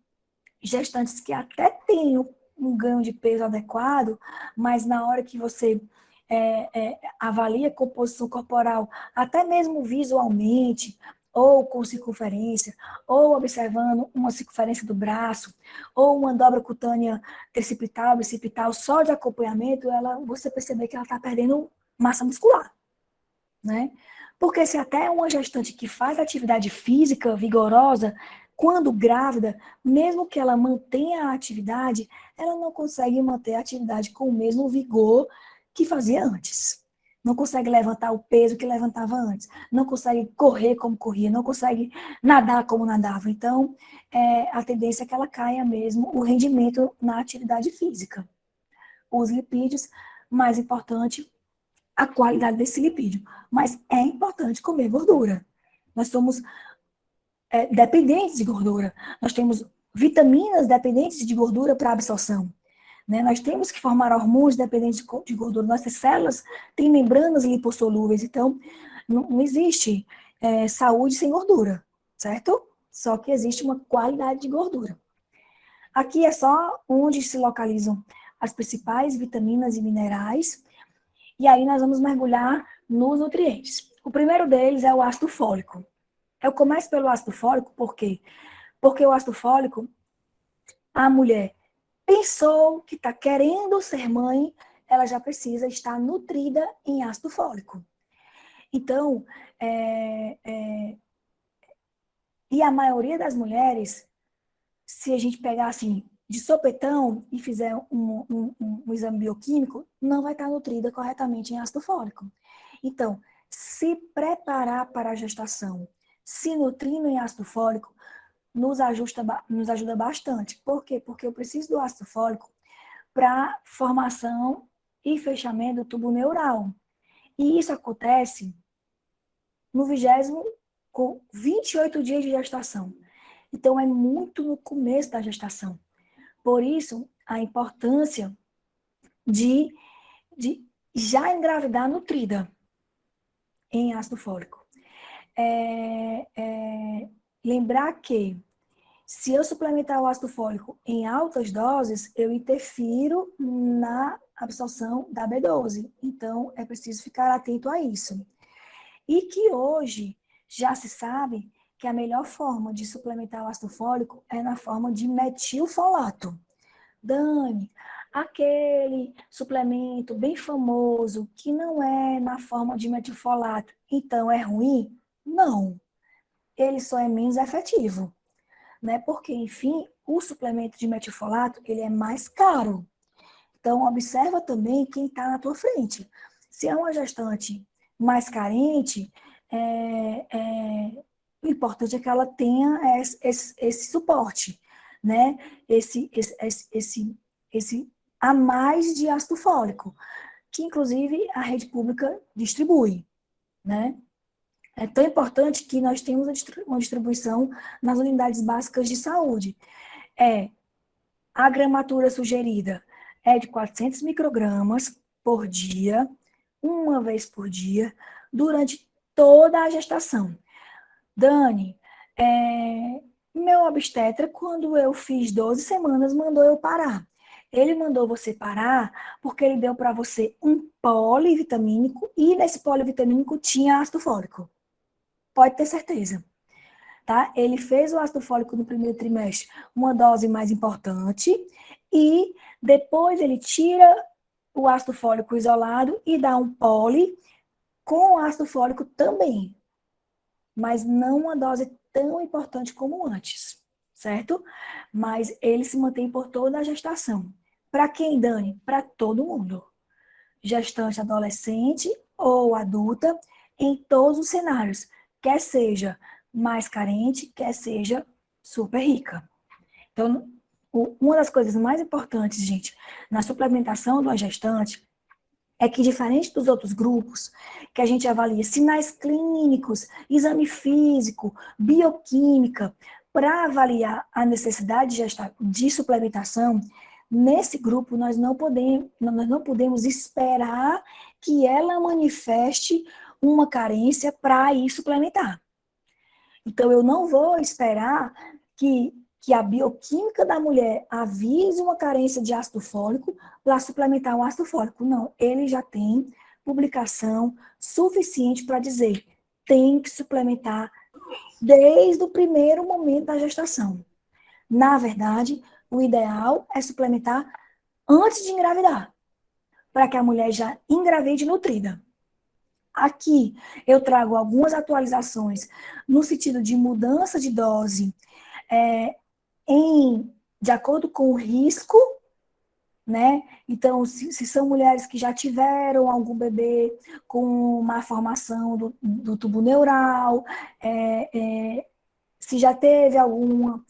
gestantes que até têm um ganho de peso adequado, mas na hora que você avalia a composição corporal, até mesmo visualmente, ou com circunferência, ou observando uma circunferência do braço, ou uma dobra cutânea tricipital, bicipital, só de acompanhamento, você perceber que ela está perdendo massa muscular, né? Porque se até uma gestante que faz atividade física vigorosa, quando grávida, mesmo que ela mantenha a atividade, ela não consegue manter a atividade com o mesmo vigor que fazia antes. Não consegue levantar o peso que levantava antes. Não consegue correr como corria. Não consegue nadar como nadava. Então, a tendência é que ela caia mesmo o rendimento na atividade física. Os lipídios, mais importante, a qualidade desse lipídio. Mas é importante comer gordura. Nós somos dependentes de gordura. Nós temos vitaminas dependentes de gordura para absorção. Né? Nós temos que formar hormônios dependentes de gordura. Nossas células têm membranas lipossolúveis, então não existe saúde sem gordura, certo? Só que existe uma qualidade de gordura. Aqui é só onde se localizam as principais vitaminas e minerais, e aí nós vamos mergulhar nos nutrientes. O primeiro deles é o ácido fólico. Eu começo pelo ácido fólico, por quê? Porque o ácido fólico, a mulher pensou que está querendo ser mãe, ela já precisa estar nutrida em ácido fólico. Então, e a maioria das mulheres, se a gente pegar assim, de sopetão e fizer um exame bioquímico, não vai estar nutrida corretamente em ácido fólico. Então, se preparar para a gestação, se nutrindo em ácido fólico, nos ajuda bastante. Por quê? Porque eu preciso do ácido fólico para formação e fechamento do tubo neural. E isso acontece no 20º, com 28 dias de gestação. Então, é muito no começo da gestação. Por isso, a importância de já engravidar nutrida em ácido fólico. Lembrar que, se eu suplementar o ácido fólico em altas doses, eu interfiro na absorção da B12. Então, é preciso ficar atento a isso. E que hoje já se sabe que a melhor forma de suplementar o ácido fólico é na forma de metilfolato. Dani, aquele suplemento bem famoso que não é na forma de metilfolato, então é ruim? Não. Ele só é menos efetivo, né? Porque, enfim, o suplemento de metilfolato, ele é mais caro. Então, observa também quem está na tua frente. Se é uma gestante mais carente, o importante é que ela tenha esse suporte, né? Esse a mais de ácido fólico, que inclusive a rede pública distribui, né? É tão importante que nós temos uma distribuição nas unidades básicas de saúde. A gramatura sugerida é de 400 microgramas por dia, uma vez por dia, durante toda a gestação. Dani, meu obstetra, quando eu fiz 12 semanas, mandou eu parar. Ele mandou você parar porque ele deu para você um polivitamínico e nesse polivitamínico tinha ácido fólico. Pode ter certeza. Tá? Ele fez o ácido fólico no primeiro trimestre, uma dose mais importante, e depois ele tira o ácido fólico isolado e dá um poli com ácido fólico também, mas não uma dose tão importante como antes, certo? Mas ele se mantém por toda a gestação. Para quem, Dani? Para todo mundo. Gestante adolescente ou adulta, em todos os cenários, quer seja mais carente, quer seja super rica. Então, uma das coisas mais importantes, gente, na suplementação de uma gestante é que, diferente dos outros grupos, que a gente avalia sinais clínicos, exame físico, bioquímica, para avaliar a necessidade de suplementação, nesse grupo nós não podemos esperar que ela manifeste uma carência para ir suplementar. Então, eu não vou esperar que a bioquímica da mulher avise uma carência de ácido fólico para suplementar o ácido fólico. Não, ele já tem publicação suficiente para dizer tem que suplementar desde o primeiro momento da gestação. Na verdade, o ideal é suplementar antes de engravidar, para que a mulher já engravide nutrida. Aqui eu trago algumas atualizações no sentido de mudança de dose de acordo com o risco, né? Então, se são mulheres que já tiveram algum bebê com má formação do tubo neural, se já teve alguma,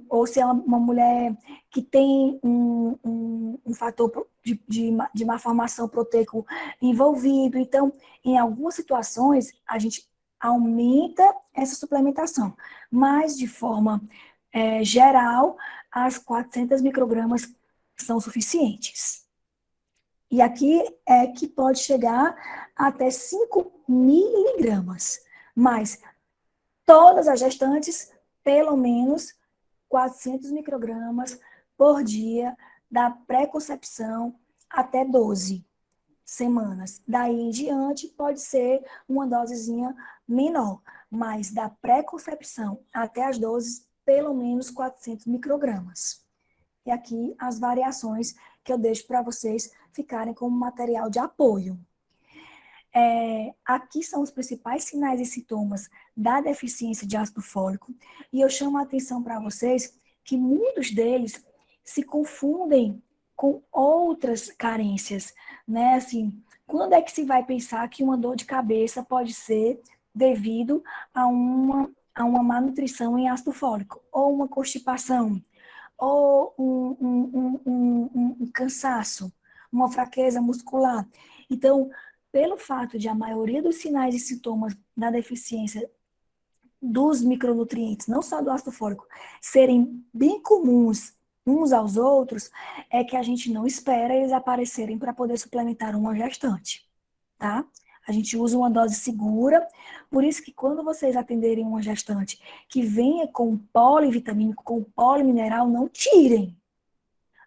ou se é uma mulher que tem um fator de má formação proteico envolvido. Então, em algumas situações, a gente aumenta essa suplementação, mas de forma geral, as 400 microgramas são suficientes. E aqui é que pode chegar até 5 miligramas, mas todas as gestantes, pelo menos 400 microgramas por dia, da pré-concepção até 12 semanas. Daí em diante, pode ser uma dosezinha menor, mas da pré-concepção até as 12, pelo menos 400 microgramas. E aqui as variações que eu deixo para vocês ficarem como material de apoio. Aqui são os principais sinais e sintomas da deficiência de ácido fólico, e eu chamo a atenção para vocês que muitos deles se confundem com outras carências, né? Assim, quando é que se vai pensar que uma dor de cabeça pode ser devido a uma má nutrição em ácido fólico, ou uma constipação, ou um cansaço, uma fraqueza muscular? Então, pelo fato de a maioria dos sinais e sintomas da deficiência dos micronutrientes, não só do ácido fólico, serem bem comuns uns aos outros, é que a gente não espera eles aparecerem para poder suplementar uma gestante, tá? A gente usa uma dose segura, por isso que quando vocês atenderem uma gestante que venha com polivitamínico, com polimineral, não tirem.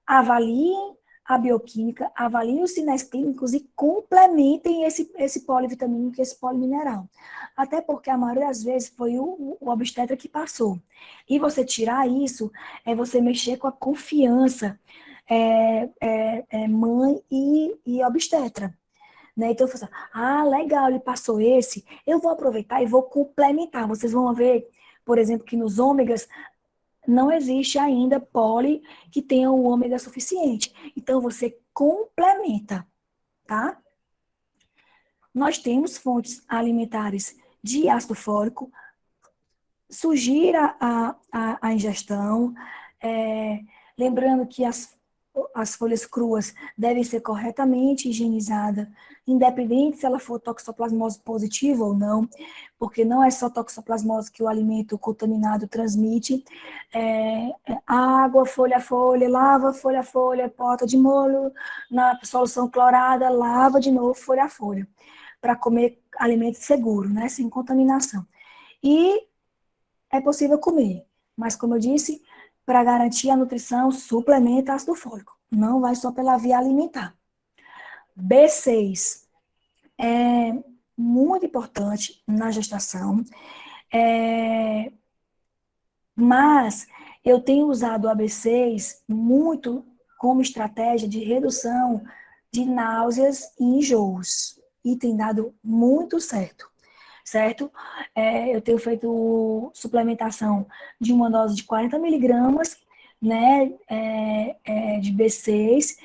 Avaliem a bioquímica, avaliem os sinais clínicos e complementem esse polivitamínico e esse polimineral. Até porque a maioria das vezes foi o obstetra que passou. E você tirar isso é você mexer com a confiança mãe e obstetra. Né? Então, eu falo assim, legal, ele passou esse, eu vou aproveitar e vou complementar. Vocês vão ver, por exemplo, que nos ômegas não existe ainda poli que tenha o ômega suficiente. Então, você complementa, tá? Nós temos fontes alimentares de ácido fólico, sugira a ingestão, lembrando que as folhas cruas devem ser corretamente higienizadas, independente se ela for toxoplasmose positiva ou não, porque não é só toxoplasmose que o alimento contaminado transmite. Água, folha a folha, lava folha a folha, bota de molho na solução clorada, lava de novo folha a folha, para comer alimento seguro, né, sem contaminação. E é possível comer, mas como eu disse, para garantir a nutrição, suplementa ácido fólico. Não vai só pela via alimentar. B6 é muito importante na gestação, mas eu tenho usado o AB6 muito como estratégia de redução de náuseas e enjoos. E tem dado muito certo. Certo? Eu tenho feito suplementação de uma dose de 40 miligramas, né, de B6,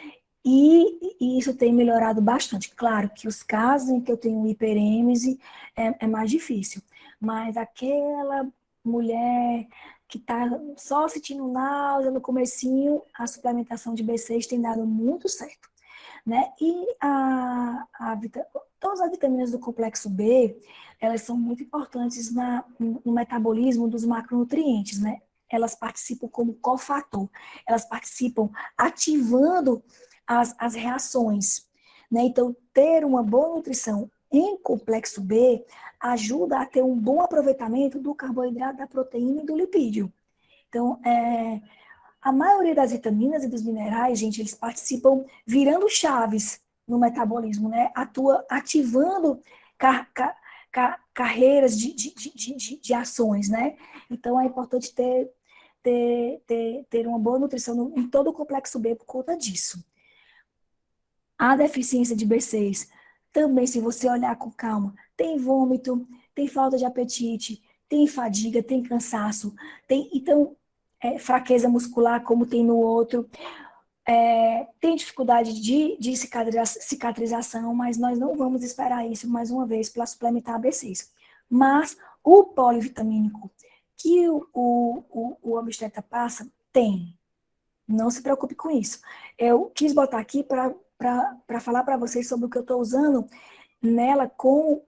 e isso tem melhorado bastante. Claro que os casos em que eu tenho hiperêmese é mais difícil, mas aquela mulher que está só sentindo náusea no comecinho, a suplementação de B6 tem dado muito certo. Né? E todas as vitaminas do complexo B, elas são muito importantes no metabolismo dos macronutrientes, né? Elas participam como cofator, elas participam ativando as reações, né? Então, ter uma boa nutrição em complexo B ajuda a ter um bom aproveitamento do carboidrato, da proteína e do lipídio. Então, a maioria das vitaminas e dos minerais, gente, eles participam virando chaves no metabolismo, né? Atua ativando carreiras de ações, né? Então, é importante ter uma boa nutrição em todo o complexo B por conta disso. A deficiência de B6, também, se você olhar com calma, tem vômito, tem falta de apetite, tem fadiga, tem cansaço, então, fraqueza muscular, como tem no outro, tem dificuldade de cicatrização, mas nós não vamos esperar isso, mais uma vez, para suplementar B6. Mas o polivitamínico que o obstetra passa, tem. Não se preocupe com isso. Eu quis botar aqui para falar para vocês sobre o que eu estou usando nela com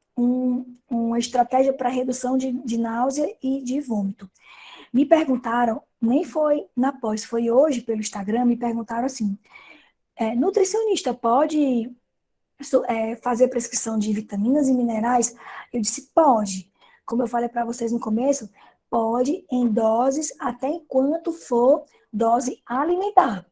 uma estratégia para redução de náusea e de vômito. Me perguntaram, nem foi na pós, foi hoje pelo Instagram, me perguntaram assim, nutricionista pode fazer prescrição de vitaminas e minerais? Eu disse, pode. Como eu falei para vocês no começo, pode em doses até enquanto for dose alimentar.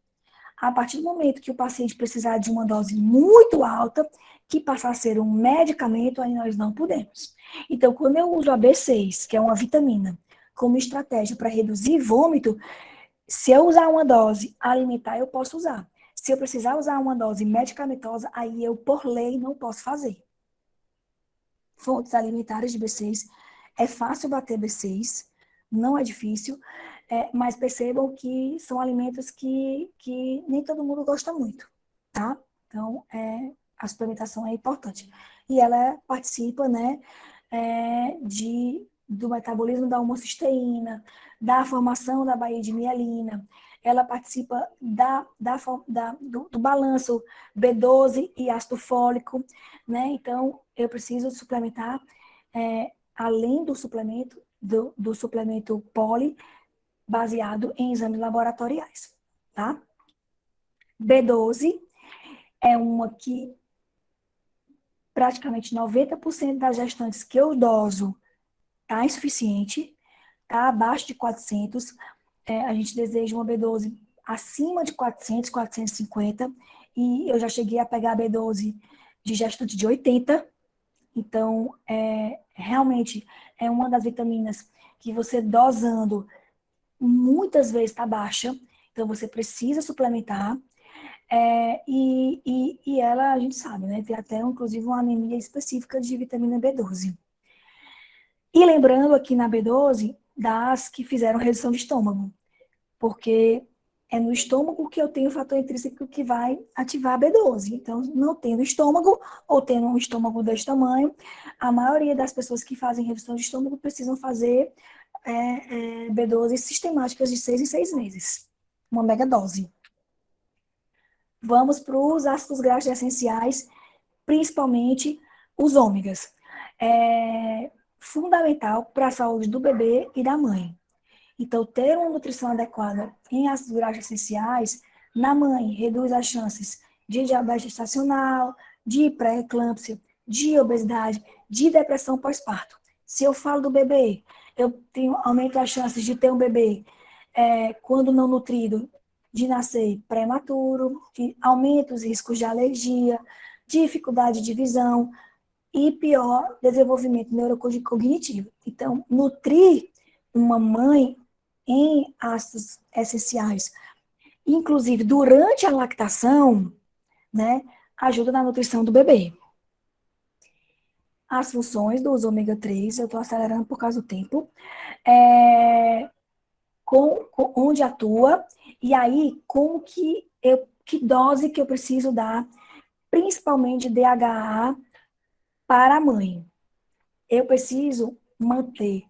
A partir do momento que o paciente precisar de uma dose muito alta, que passar a ser um medicamento, aí nós não podemos. Então, quando eu uso a B6, que é uma vitamina, como estratégia para reduzir vômito, se eu usar uma dose alimentar, eu posso usar. Se eu precisar usar uma dose medicamentosa, aí eu, por lei, não posso fazer. Fontes alimentares de B6, é fácil bater B6, não é difícil. mas percebam que são alimentos que nem todo mundo gosta muito, tá? Então, a suplementação é importante. E ela participa, né, do metabolismo da homocisteína, da formação da baía de mielina, ela participa do balanço B12 e ácido fólico, né? Então, eu preciso suplementar, além do suplemento poli, baseado em exames laboratoriais, tá? B12 é uma que praticamente 90% das gestantes que eu doso está insuficiente, está abaixo de 400. A gente deseja uma B12 acima de 400, 450, e eu já cheguei a pegar a B12 de gestante de 80. Então, realmente é uma das vitaminas que você dosando muitas vezes está baixa, então você precisa suplementar. E ela, a gente sabe, né? Tem até, inclusive, uma anemia específica de vitamina B12. E lembrando aqui na B12, das que fizeram redução de estômago, porque é no estômago que eu tenho o fator intrínseco que vai ativar a B12. Então, não tendo estômago, ou tendo um estômago desse tamanho, a maioria das pessoas que fazem redução de estômago precisam fazer B12 sistemáticas de 6 em 6 meses. Uma megadose. Vamos para os ácidos graxos essenciais, principalmente os ômegas. É fundamental para a saúde do bebê e da mãe. Então, ter uma nutrição adequada em ácidos graxos essenciais na mãe reduz as chances de diabetes gestacional, de pré-eclâmpsia, de obesidade, de depressão pós-parto. Se eu falo do bebê, aumento as chances de ter um bebê quando não nutrido, de nascer prematuro, aumenta os riscos de alergia, dificuldade de visão e pior, desenvolvimento neurocognitivo. Então, nutrir uma mãe em ácidos essenciais, inclusive durante a lactação, né, ajuda na nutrição do bebê. As funções dos ômega 3, eu estou acelerando por causa do tempo, onde atua, e aí que dose que eu preciso dar, principalmente DHA para a mãe. Eu preciso manter,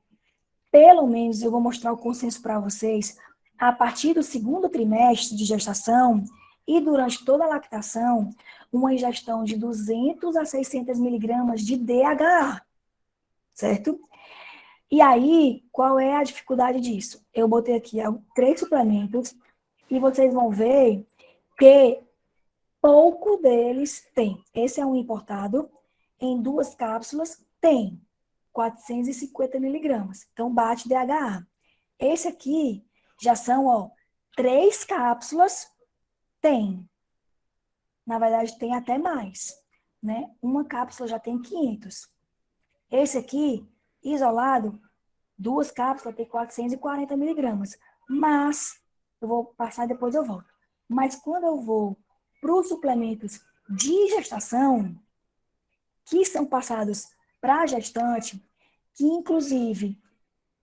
pelo menos, eu vou mostrar o consenso para vocês, a partir do 2º trimestre de gestação e durante toda a lactação, uma ingestão de 200 a 600 miligramas de DHA, certo? E aí, qual é a dificuldade disso? Eu botei aqui 3 suplementos e vocês vão ver que pouco deles tem. Esse é um importado, em 2 cápsulas tem 450 miligramas. Então, bate DHA. Esse aqui já são, 3 cápsulas, tem. Na verdade, tem até mais, né? Uma cápsula já tem 500. Esse aqui, isolado, 2 cápsulas tem 440 miligramas. Mas, eu vou passar e depois eu volto. Mas quando eu vou para os suplementos de gestação, que são passados para a gestante, que inclusive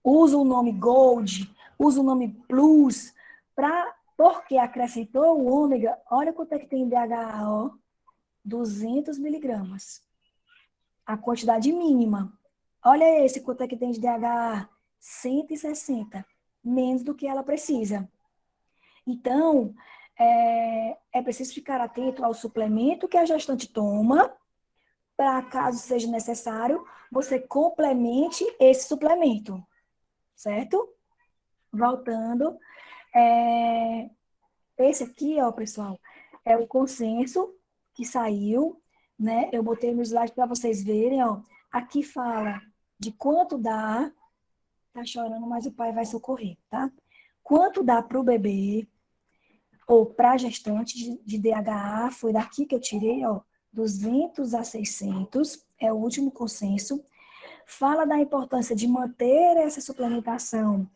usa o nome Gold, usa o nome Plus, porque acrescentou o ômega, olha quanto é que tem DHA, 200 miligramas. A quantidade mínima. Olha esse quanto é que tem de DHA, 160, menos do que ela precisa. Então, é preciso ficar atento ao suplemento que a gestante toma, para caso seja necessário, você complemente esse suplemento, certo? Voltando, esse aqui, pessoal, é o consenso que saiu, né? Eu botei no slide para vocês verem, aqui fala de quanto dá, tá chorando, mas o pai vai socorrer, tá? Quanto dá para o bebê, ou para a gestante de DHA, foi daqui que eu tirei, 200 a 600, é o último consenso. Fala da importância de manter essa suplementação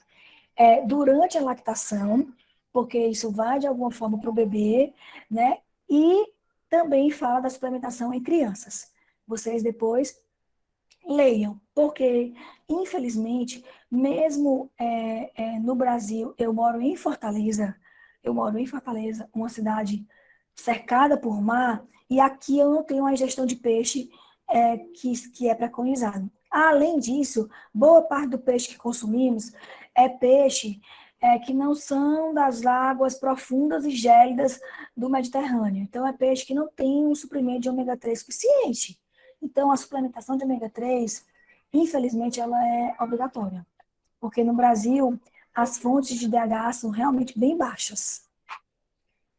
durante a lactação, porque isso vai de alguma forma para o bebê, né? E também fala da suplementação em crianças. Vocês depois Leiam, porque, infelizmente, mesmo no Brasil, eu moro em Fortaleza, uma cidade cercada por mar, e aqui eu não tenho a ingestão de peixe que é preconizado. Além disso, boa parte do peixe que consumimos é peixe que não são das águas profundas e gélidas do Mediterrâneo. Então, é peixe que não tem um suprimento de ômega 3 suficiente. Então, a suplementação de ômega 3, infelizmente, ela é obrigatória. Porque no Brasil, as fontes de DH são realmente bem baixas.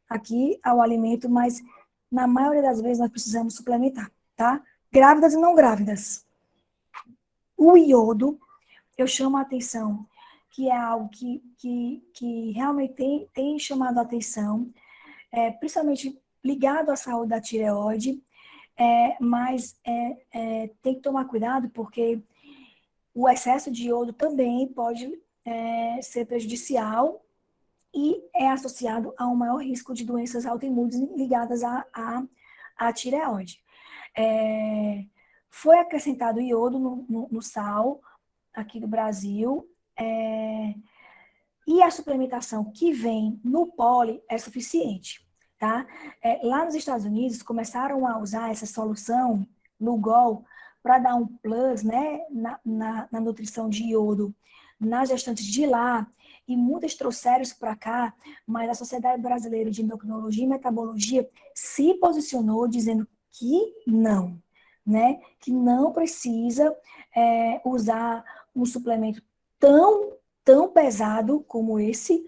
Aqui é o alimento, mas na maioria das vezes nós precisamos suplementar, tá? Grávidas e não grávidas. O iodo, eu chamo a atenção, que é algo que realmente tem chamado a atenção, principalmente ligado à saúde da tireoide, mas tem que tomar cuidado porque o excesso de iodo também pode ser prejudicial e é associado a um maior risco de doenças autoimunes ligadas à tireoide. Foi acrescentado iodo no sal aqui do Brasil, e a suplementação que vem no poli é suficiente, tá? Lá nos Estados Unidos, começaram a usar essa solução, Lugol, para dar um plus, né, na nutrição de iodo nas gestantes de lá, e muitas trouxeram isso para cá, mas a Sociedade Brasileira de Endocrinologia e Metabologia se posicionou dizendo que não, né? Que não precisa usar um suplemento tão pesado como esse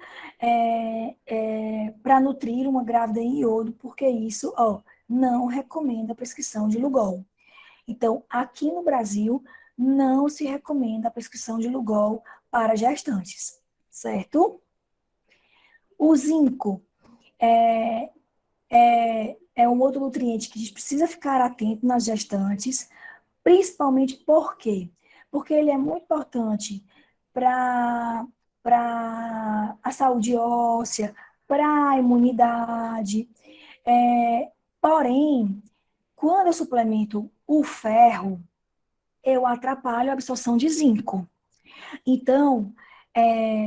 para nutrir uma grávida em iodo, porque isso não recomenda a prescrição de Lugol. Então, aqui no Brasil, não se recomenda a prescrição de Lugol para gestantes, certo? O zinco é um outro nutriente que a gente precisa ficar atento nas gestantes, principalmente por quê? Porque ele é muito importante para a saúde óssea, para a imunidade. Porém, quando eu suplemento o ferro, eu atrapalho a absorção de zinco. Então,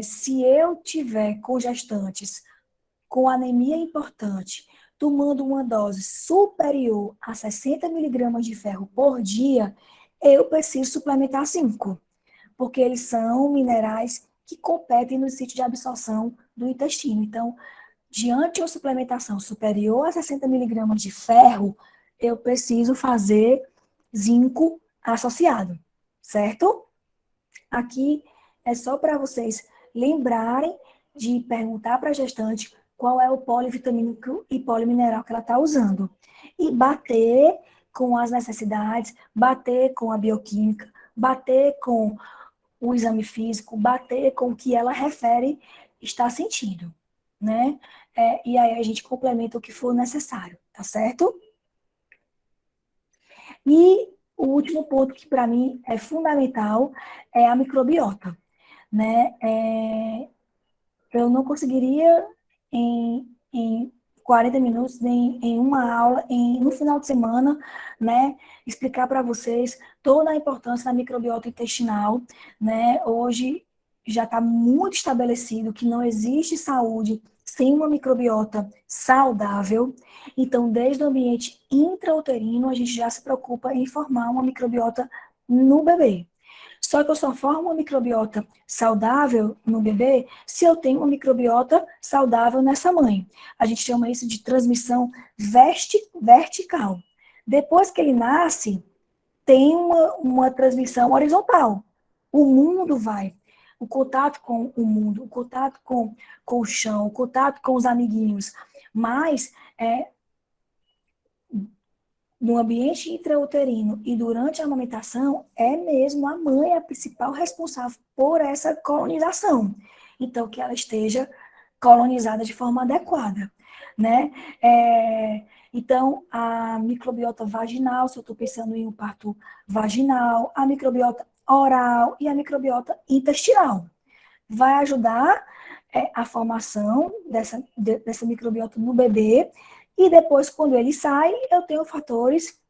se eu tiver com gestantes com anemia importante, tomando uma dose superior a 60 miligramas de ferro por dia, eu preciso suplementar zinco, porque eles são minerais que competem no sítio de absorção do intestino. Então, diante de uma suplementação superior a 60 miligramas de ferro, eu preciso fazer zinco associado, certo? Aqui é só para vocês lembrarem de perguntar para a gestante qual é o polivitamínico e polimineral que ela está usando. E bater com as necessidades, bater com a bioquímica, bater com o exame físico, bater com o que ela refere estar sentindo, né? E aí a gente complementa o que for necessário, tá certo? E o último ponto que para mim é fundamental é a microbiota, né? Eu não conseguiria em 40 minutos, em uma aula, no final de semana, né, explicar para vocês toda a importância da microbiota intestinal, né? Hoje já está muito estabelecido que não existe saúde sem uma microbiota saudável. Então, desde o ambiente intrauterino, a gente já se preocupa em formar uma microbiota no bebê. Só que eu só formo uma microbiota saudável no bebê se eu tenho uma microbiota saudável nessa mãe. A gente chama isso de transmissão vertical. Depois que ele nasce, tem uma transmissão horizontal. O mundo vai. O contato com o mundo, o contato com o chão, o contato com os amiguinhos. Mas no ambiente intrauterino e durante a amamentação, é mesmo a mãe a principal responsável por essa colonização. Então, que ela esteja colonizada de forma adequada, né? Então, a microbiota vaginal, se eu estou pensando em um parto vaginal, a microbiota oral e a microbiota intestinal. Vai ajudar a formação dessa microbiota no bebê. E depois, quando ele sai, eu tenho fatores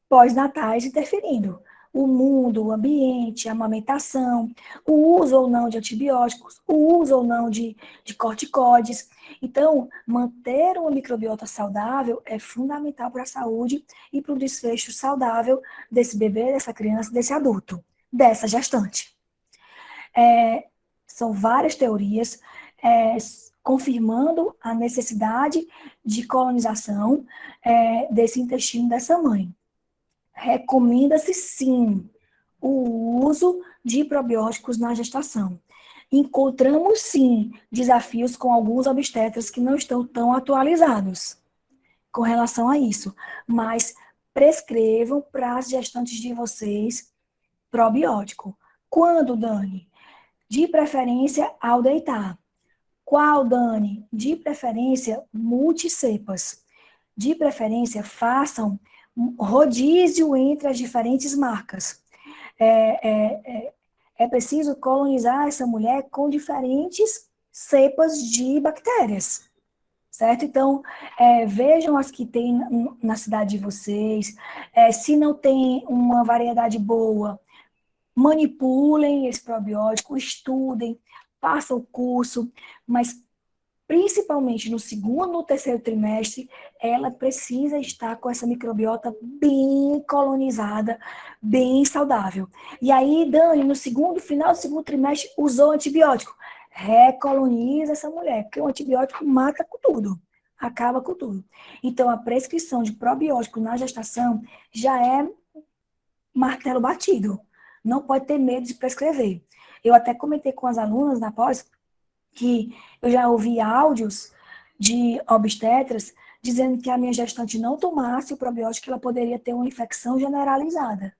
pós-natais interferindo. o mundo, o ambiente, a amamentação, o uso ou não de antibióticos, o uso ou não de corticoides. Então, manter uma microbiota saudável é fundamental para a saúde e para o desfecho saudável desse bebê, dessa criança, desse adulto, dessa gestante. São várias teorias confirmando a necessidade de colonização desse intestino dessa mãe. Recomenda-se, sim, o uso de probióticos na gestação. Encontramos, sim, desafios com alguns obstetras que não estão tão atualizados com relação a isso, mas prescrevam para as gestantes de vocês probiótico. Quando, Dani? De preferência ao deitar. Qual, Dani? De preferência multicepas. De preferência, façam rodízio entre as diferentes marcas. É preciso colonizar essa mulher com diferentes cepas de bactérias, certo? Então, vejam as que tem na cidade de vocês. Se não tem uma variedade boa, manipulem esse probiótico, estudem, façam o curso, mas principalmente no segundo, no terceiro trimestre, ela precisa estar com essa microbiota bem colonizada, bem saudável. E aí, Dani, no final do segundo trimestre, usou antibiótico. Recoloniza essa mulher, porque o antibiótico mata com tudo, acaba com tudo. Então, a prescrição de probiótico na gestação já é martelo batido. Não pode ter medo de prescrever. Eu até comentei com as alunas na pós que eu já ouvi áudios de obstetras dizendo que a minha gestante não tomasse o probiótico, ela poderia ter uma infecção generalizada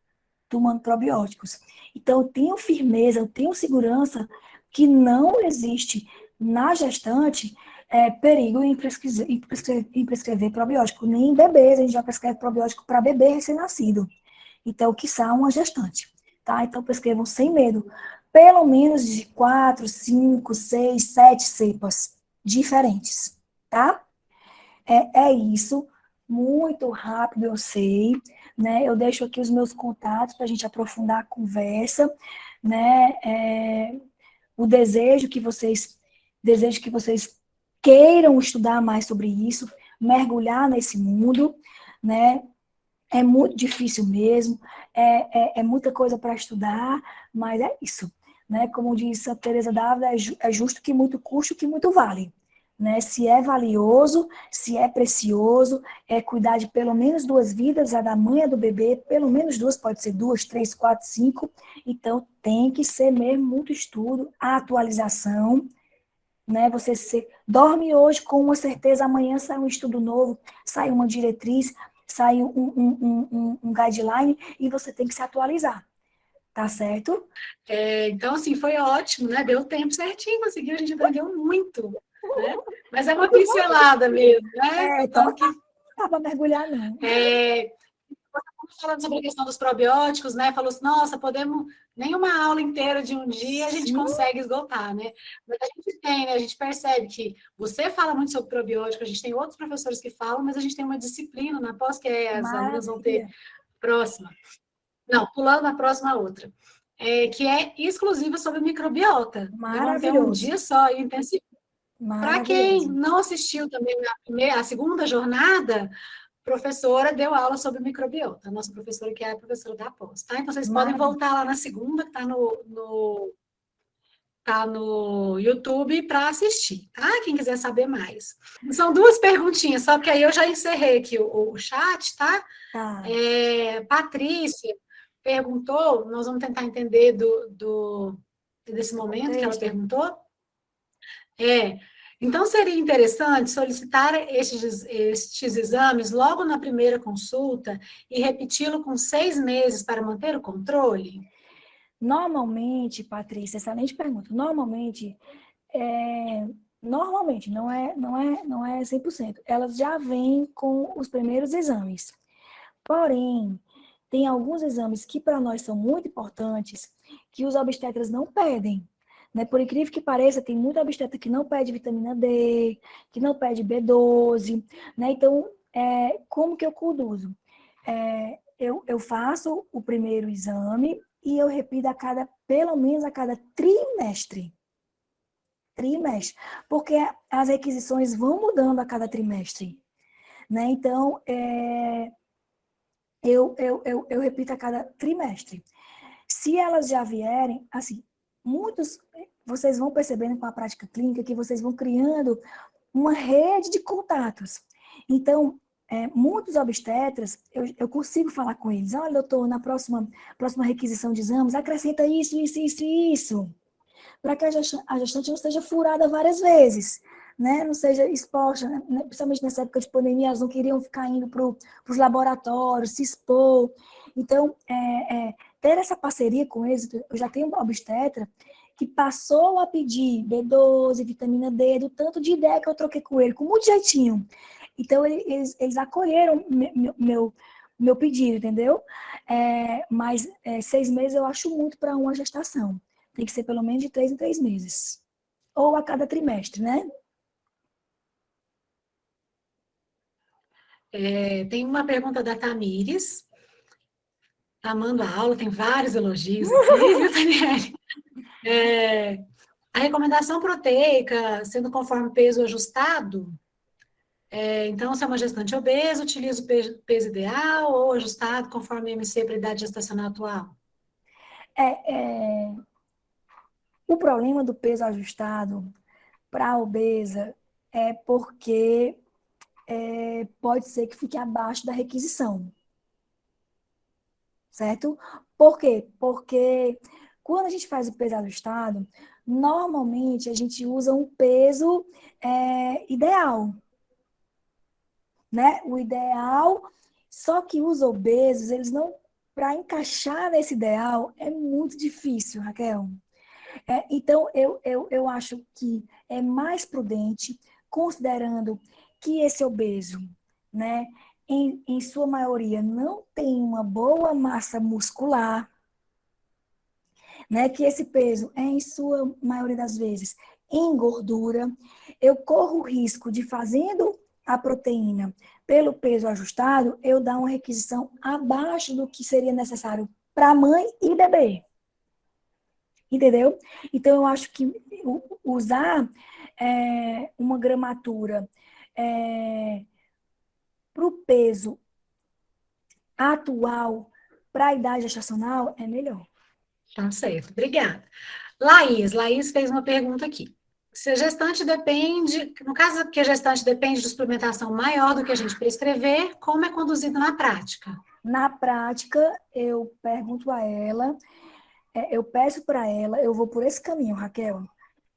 tomando probióticos. Então, eu tenho firmeza, eu tenho segurança que não existe na gestante perigo em prescrever probiótico. Nem em bebês, a gente já prescreve probiótico para bebê recém-nascido. Então, quiçá uma gestante. Tá? Então, prescrevam sem medo. Pelo menos de 4, 5, 6, 7 cepas diferentes, tá? É isso. Muito rápido, eu sei, né? Eu deixo aqui os meus contatos para a gente aprofundar a conversa, né? O desejo que vocês queiram estudar mais sobre isso, mergulhar nesse mundo, né? É muito difícil mesmo, é muita coisa para estudar, mas é isso, né? Como disse a Teresa d'Ávila, é justo que muito custa o que muito vale, né? Se é valioso, se é precioso, cuidar de pelo menos 2 vidas, a da mãe e a do bebê, pelo menos 2, pode ser 2, 3, 4, 5, então tem que ser mesmo muito estudo, atualização, né? Você dorme hoje com uma certeza, amanhã sai um estudo novo, sai uma diretriz, sai um guideline e você tem que se atualizar, tá certo? Então, assim, foi ótimo, né? Deu tempo certinho, conseguiu, a gente aprendeu muito, né? Mas é uma pincelada mesmo, né? Então não dá para mergulhar, não. Falando sobre a questão dos probióticos, né? Falou assim, nossa, podemos nenhuma aula inteira de um dia a gente consegue esgotar, né? Mas a gente tem, né? A gente percebe que você fala muito sobre probiótico, a gente tem outros professores que falam, mas a gente tem uma disciplina na pós que as alunas vão ter próxima. Não, pulando na próxima outra. Que é exclusiva sobre microbiota. Maravilhoso. Vão ter um dia só e intensivo. Para quem não assistiu também a segunda jornada, professora deu aula sobre microbiota, a nossa professora que é a professora da pós, tá? Então, vocês podem voltar lá na segunda, que está no YouTube, para assistir, tá? Quem quiser saber mais. São 2 perguntinhas, só que aí eu já encerrei aqui o chat, tá? Patrícia perguntou, nós vamos tentar entender desse momento que ela perguntou. Então, seria interessante solicitar estes exames logo na primeira consulta e repeti-lo com 6 meses para manter o controle? Normalmente, Patrícia, excelente pergunta. Normalmente, não é 100%. Elas já vêm com os primeiros exames. Porém, tem alguns exames que para nós são muito importantes que os obstetras não pedem. Né? Por incrível que pareça, tem muita obstetra que não pede vitamina D, que não pede B12, né? Então, como que eu conduzo? eu faço o primeiro exame e eu repito pelo menos a cada trimestre. Porque as requisições vão mudando a cada trimestre, né? Então, eu repito a cada trimestre. Se elas já vierem, assim, vocês vão percebendo com a prática clínica que vocês vão criando uma rede de contatos. Então, muitos obstetras, eu consigo falar com eles, olha, doutor, na próxima requisição de exames, acrescenta isso, isso, isso e isso, para que a gestante não seja furada várias vezes, né? Não seja exposta, né? Principalmente nessa época de pandemia, elas não queriam ficar indo para os laboratórios, se expor. Então, ter essa parceria com eles, eu já tenho uma obstetra que passou a pedir B12, vitamina D, do tanto de ideia que eu troquei com ele, com muito jeitinho. Então, eles acolheram meu pedido, entendeu? Mas 6 meses eu acho muito para uma gestação. Tem que ser pelo menos de 3 em 3 meses. Ou a cada trimestre, né? Tem uma pergunta da Tamires. Tá amando a aula, tem vários elogios aqui, viu, Daniele? A recomendação proteica, sendo conforme peso ajustado, então, se é uma gestante obesa, utiliza o peso ideal ou ajustado conforme a IMC para a idade gestacional atual? O problema do peso ajustado para a obesa é porque pode ser que fique abaixo da requisição. Certo? Por quê? Porque quando a gente faz o peso ajustado, normalmente a gente usa um peso ideal, né? O ideal, só que os obesos, eles não, para encaixar nesse ideal, é muito difícil, Raquel. Então, eu acho que é mais prudente, considerando que esse obeso, né, em sua maioria, não tem uma boa massa muscular, né, que esse peso é, em sua maioria das vezes, em gordura, eu corro o risco de, fazendo a proteína pelo peso ajustado, eu dar uma requisição abaixo do que seria necessário para mãe e bebê. Entendeu? Então, eu acho que usar uma gramatura para o peso atual para a idade gestacional é melhor. Tá certo, obrigada. Laís fez uma pergunta aqui. Se a gestante depende, no caso que a gestante depende de suplementação maior do que a gente prescrever, como é conduzido na prática? Na prática, eu pergunto a ela, eu peço para ela, eu vou por esse caminho, Raquel.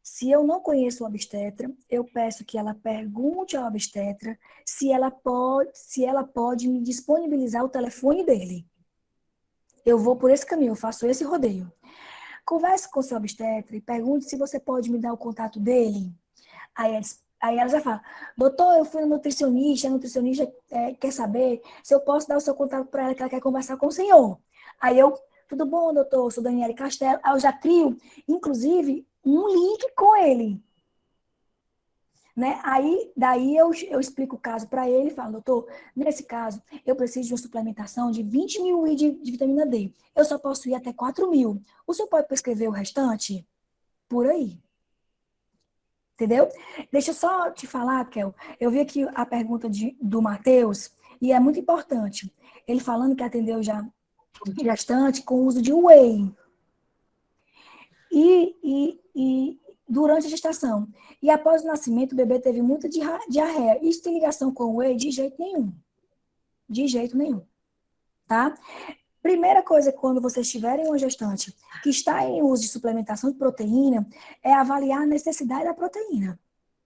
Se eu não conheço o obstetra, eu peço que ela pergunte ao obstetra se ela pode me disponibilizar o telefone dele. Eu vou por esse caminho, eu faço esse rodeio. Converse com o seu obstetra e pergunte se você pode me dar o contato dele. Aí ela já fala, doutor, eu fui no nutricionista, a nutricionista quer saber se eu posso dar o seu contato para ela, que ela quer conversar com o senhor. Aí tudo bom, doutor, eu sou Daniele Castelo. Aí eu já crio, inclusive, um link com ele. Né? Daí eu explico o caso para ele e falo, doutor, nesse caso, eu preciso de uma suplementação de 20 mil UI de vitamina D. Eu só posso ir até 4 mil. O senhor pode prescrever o restante? Por aí. Entendeu? Deixa eu só te falar, Kel. Eu vi aqui a pergunta do Matheus, e é muito importante. Ele falando que atendeu já gestante com o uso de whey. E durante a gestação. E após o nascimento, o bebê teve muita diarreia. Isso tem ligação com o whey? De jeito nenhum. De jeito nenhum. Tá? Primeira coisa, quando vocês tiverem uma gestante que está em uso de suplementação de proteína, é avaliar a necessidade da proteína,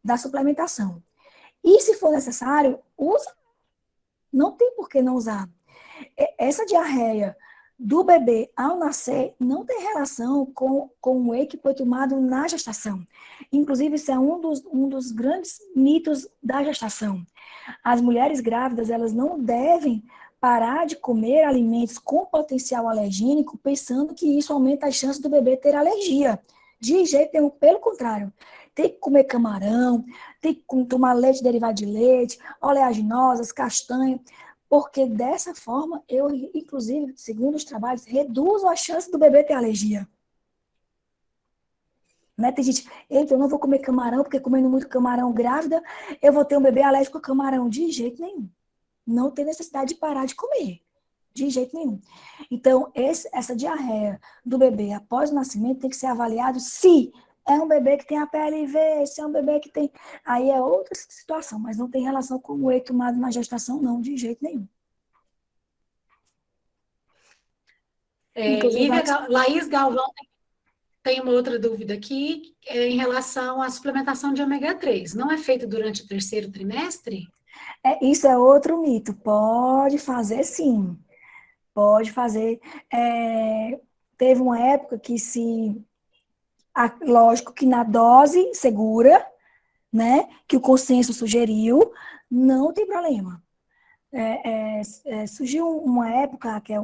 da suplementação. E se for necessário, usa. Não tem por que não usar. Essa diarreia do bebê ao nascer não tem relação com o whey que foi tomado na gestação. Inclusive, isso é um dos grandes mitos da gestação. As mulheres grávidas, elas não devem parar de comer alimentos com potencial alergênico pensando que isso aumenta as chances do bebê ter alergia. De jeito nenhum, pelo contrário. Tem que comer camarão, tem que tomar leite derivado de leite, oleaginosas, castanha, porque dessa forma eu, inclusive, segundo os trabalhos, reduzo a chance do bebê ter alergia. Né? Tem gente, eita, eu não vou comer camarão, porque comendo muito camarão grávida, eu vou ter um bebê alérgico a camarão. De jeito nenhum. Não tem necessidade de parar de comer. De jeito nenhum. Então, essa diarreia do bebê após o nascimento tem que ser avaliado se é um bebê que tem a PLV, se é um bebê que tem... Aí é outra situação, mas não tem relação com o whey tomado na gestação, não, de jeito nenhum. Inclusive, Laís Galvão tem uma outra dúvida aqui, em relação à suplementação de ômega 3. Não é feita durante o terceiro trimestre? Isso é outro mito. Pode fazer, sim. Pode fazer. Teve uma época que lógico que na dose segura, né, que o consenso sugeriu, não tem problema. Surgiu uma época que é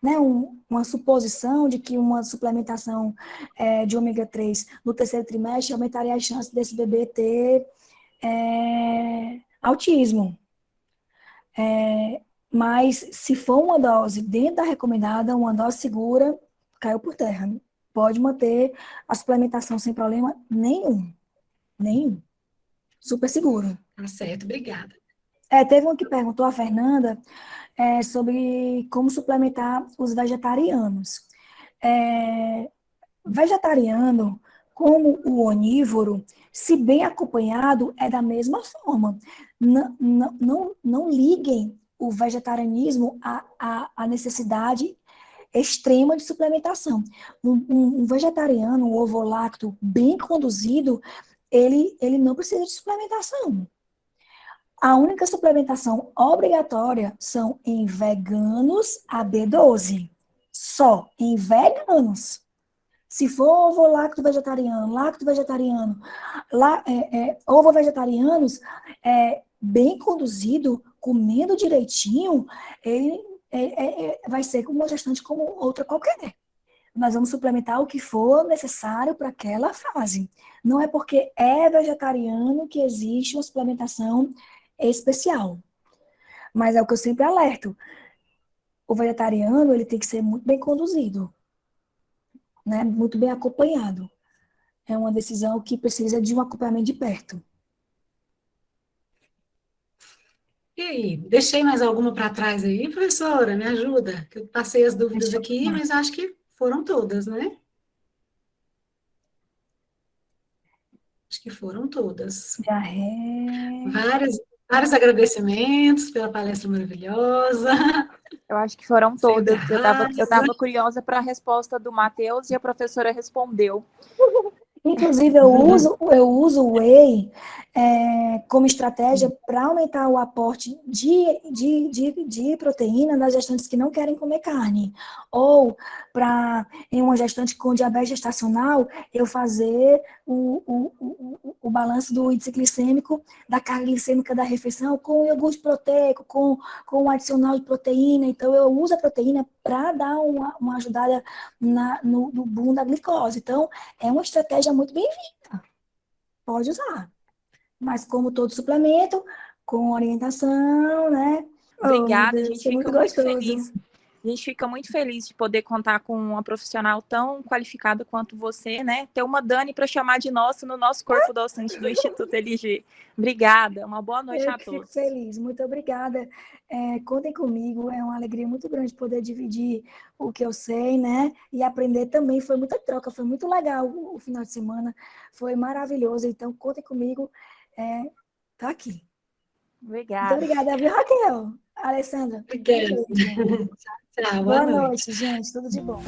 né, uma suposição de que uma suplementação de ômega 3 no terceiro trimestre aumentaria a chance desse bebê ter autismo. Mas se for uma dose dentro da recomendada, uma dose segura, caiu por terra. Pode manter a suplementação sem problema nenhum. Nenhum. Super seguro. Tá certo, obrigada. Teve um que perguntou, a Fernanda, sobre como suplementar os vegetarianos. Vegetariano, como o onívoro, se bem acompanhado, é da mesma forma. Não liguem o vegetarianismo à necessidade extrema de suplementação. Um vegetariano, um ovo-lacto bem conduzido, ele não precisa de suplementação. A única suplementação obrigatória são em veganos a B12. Só em veganos. Se for ovo-lacto vegetariano, ovo-vegetarianos, bem conduzido, comendo direitinho, ele vai ser como uma gestante como outra qualquer. Nós vamos suplementar o que for necessário para aquela fase. Não é porque é vegetariano que existe uma suplementação especial. Mas é o que eu sempre alerto. O vegetariano, ele tem que ser muito bem conduzido, né? Muito bem acompanhado. É uma decisão que precisa de um acompanhamento de perto. E aí, deixei mais alguma para trás aí, professora? Me ajuda, que eu passei as dúvidas aqui, mas acho que foram todas, né? Acho que foram todas. Já é... Vários agradecimentos pela palestra maravilhosa. Eu acho que foram todas. Eu estava curiosa para a resposta do Matheus e a professora respondeu. Inclusive, eu uso o whey como estratégia para aumentar o aporte de proteína nas gestantes que não querem comer carne. Ou em uma gestante com diabetes gestacional, eu fazer o balanço do índice glicêmico, da carga glicêmica da refeição, com iogurte proteico, com um adicional de proteína. Então, eu uso a proteína para dar uma ajudada no boom da glicose. Então, é uma estratégia muito bem-vinda. Pode usar. Mas como todo suplemento, com orientação, né? Obrigada, a gente fica muito feliz. A gente fica muito feliz de poder contar com uma profissional tão qualificada quanto você, né? Ter uma Dani para chamar de nossa no nosso corpo docente do Instituto LG. Obrigada, uma boa noite a todos. Eu fico feliz, muito obrigada. Contem comigo, é uma alegria muito grande poder dividir o que eu sei, né? E aprender também, foi muita troca, foi muito legal o final de semana, foi maravilhoso. Então, contem comigo, tá aqui. Obrigada. Muito obrigada, viu, Raquel? Alessandra. Obrigada. Tchau, Boa noite, gente. Tudo de bom.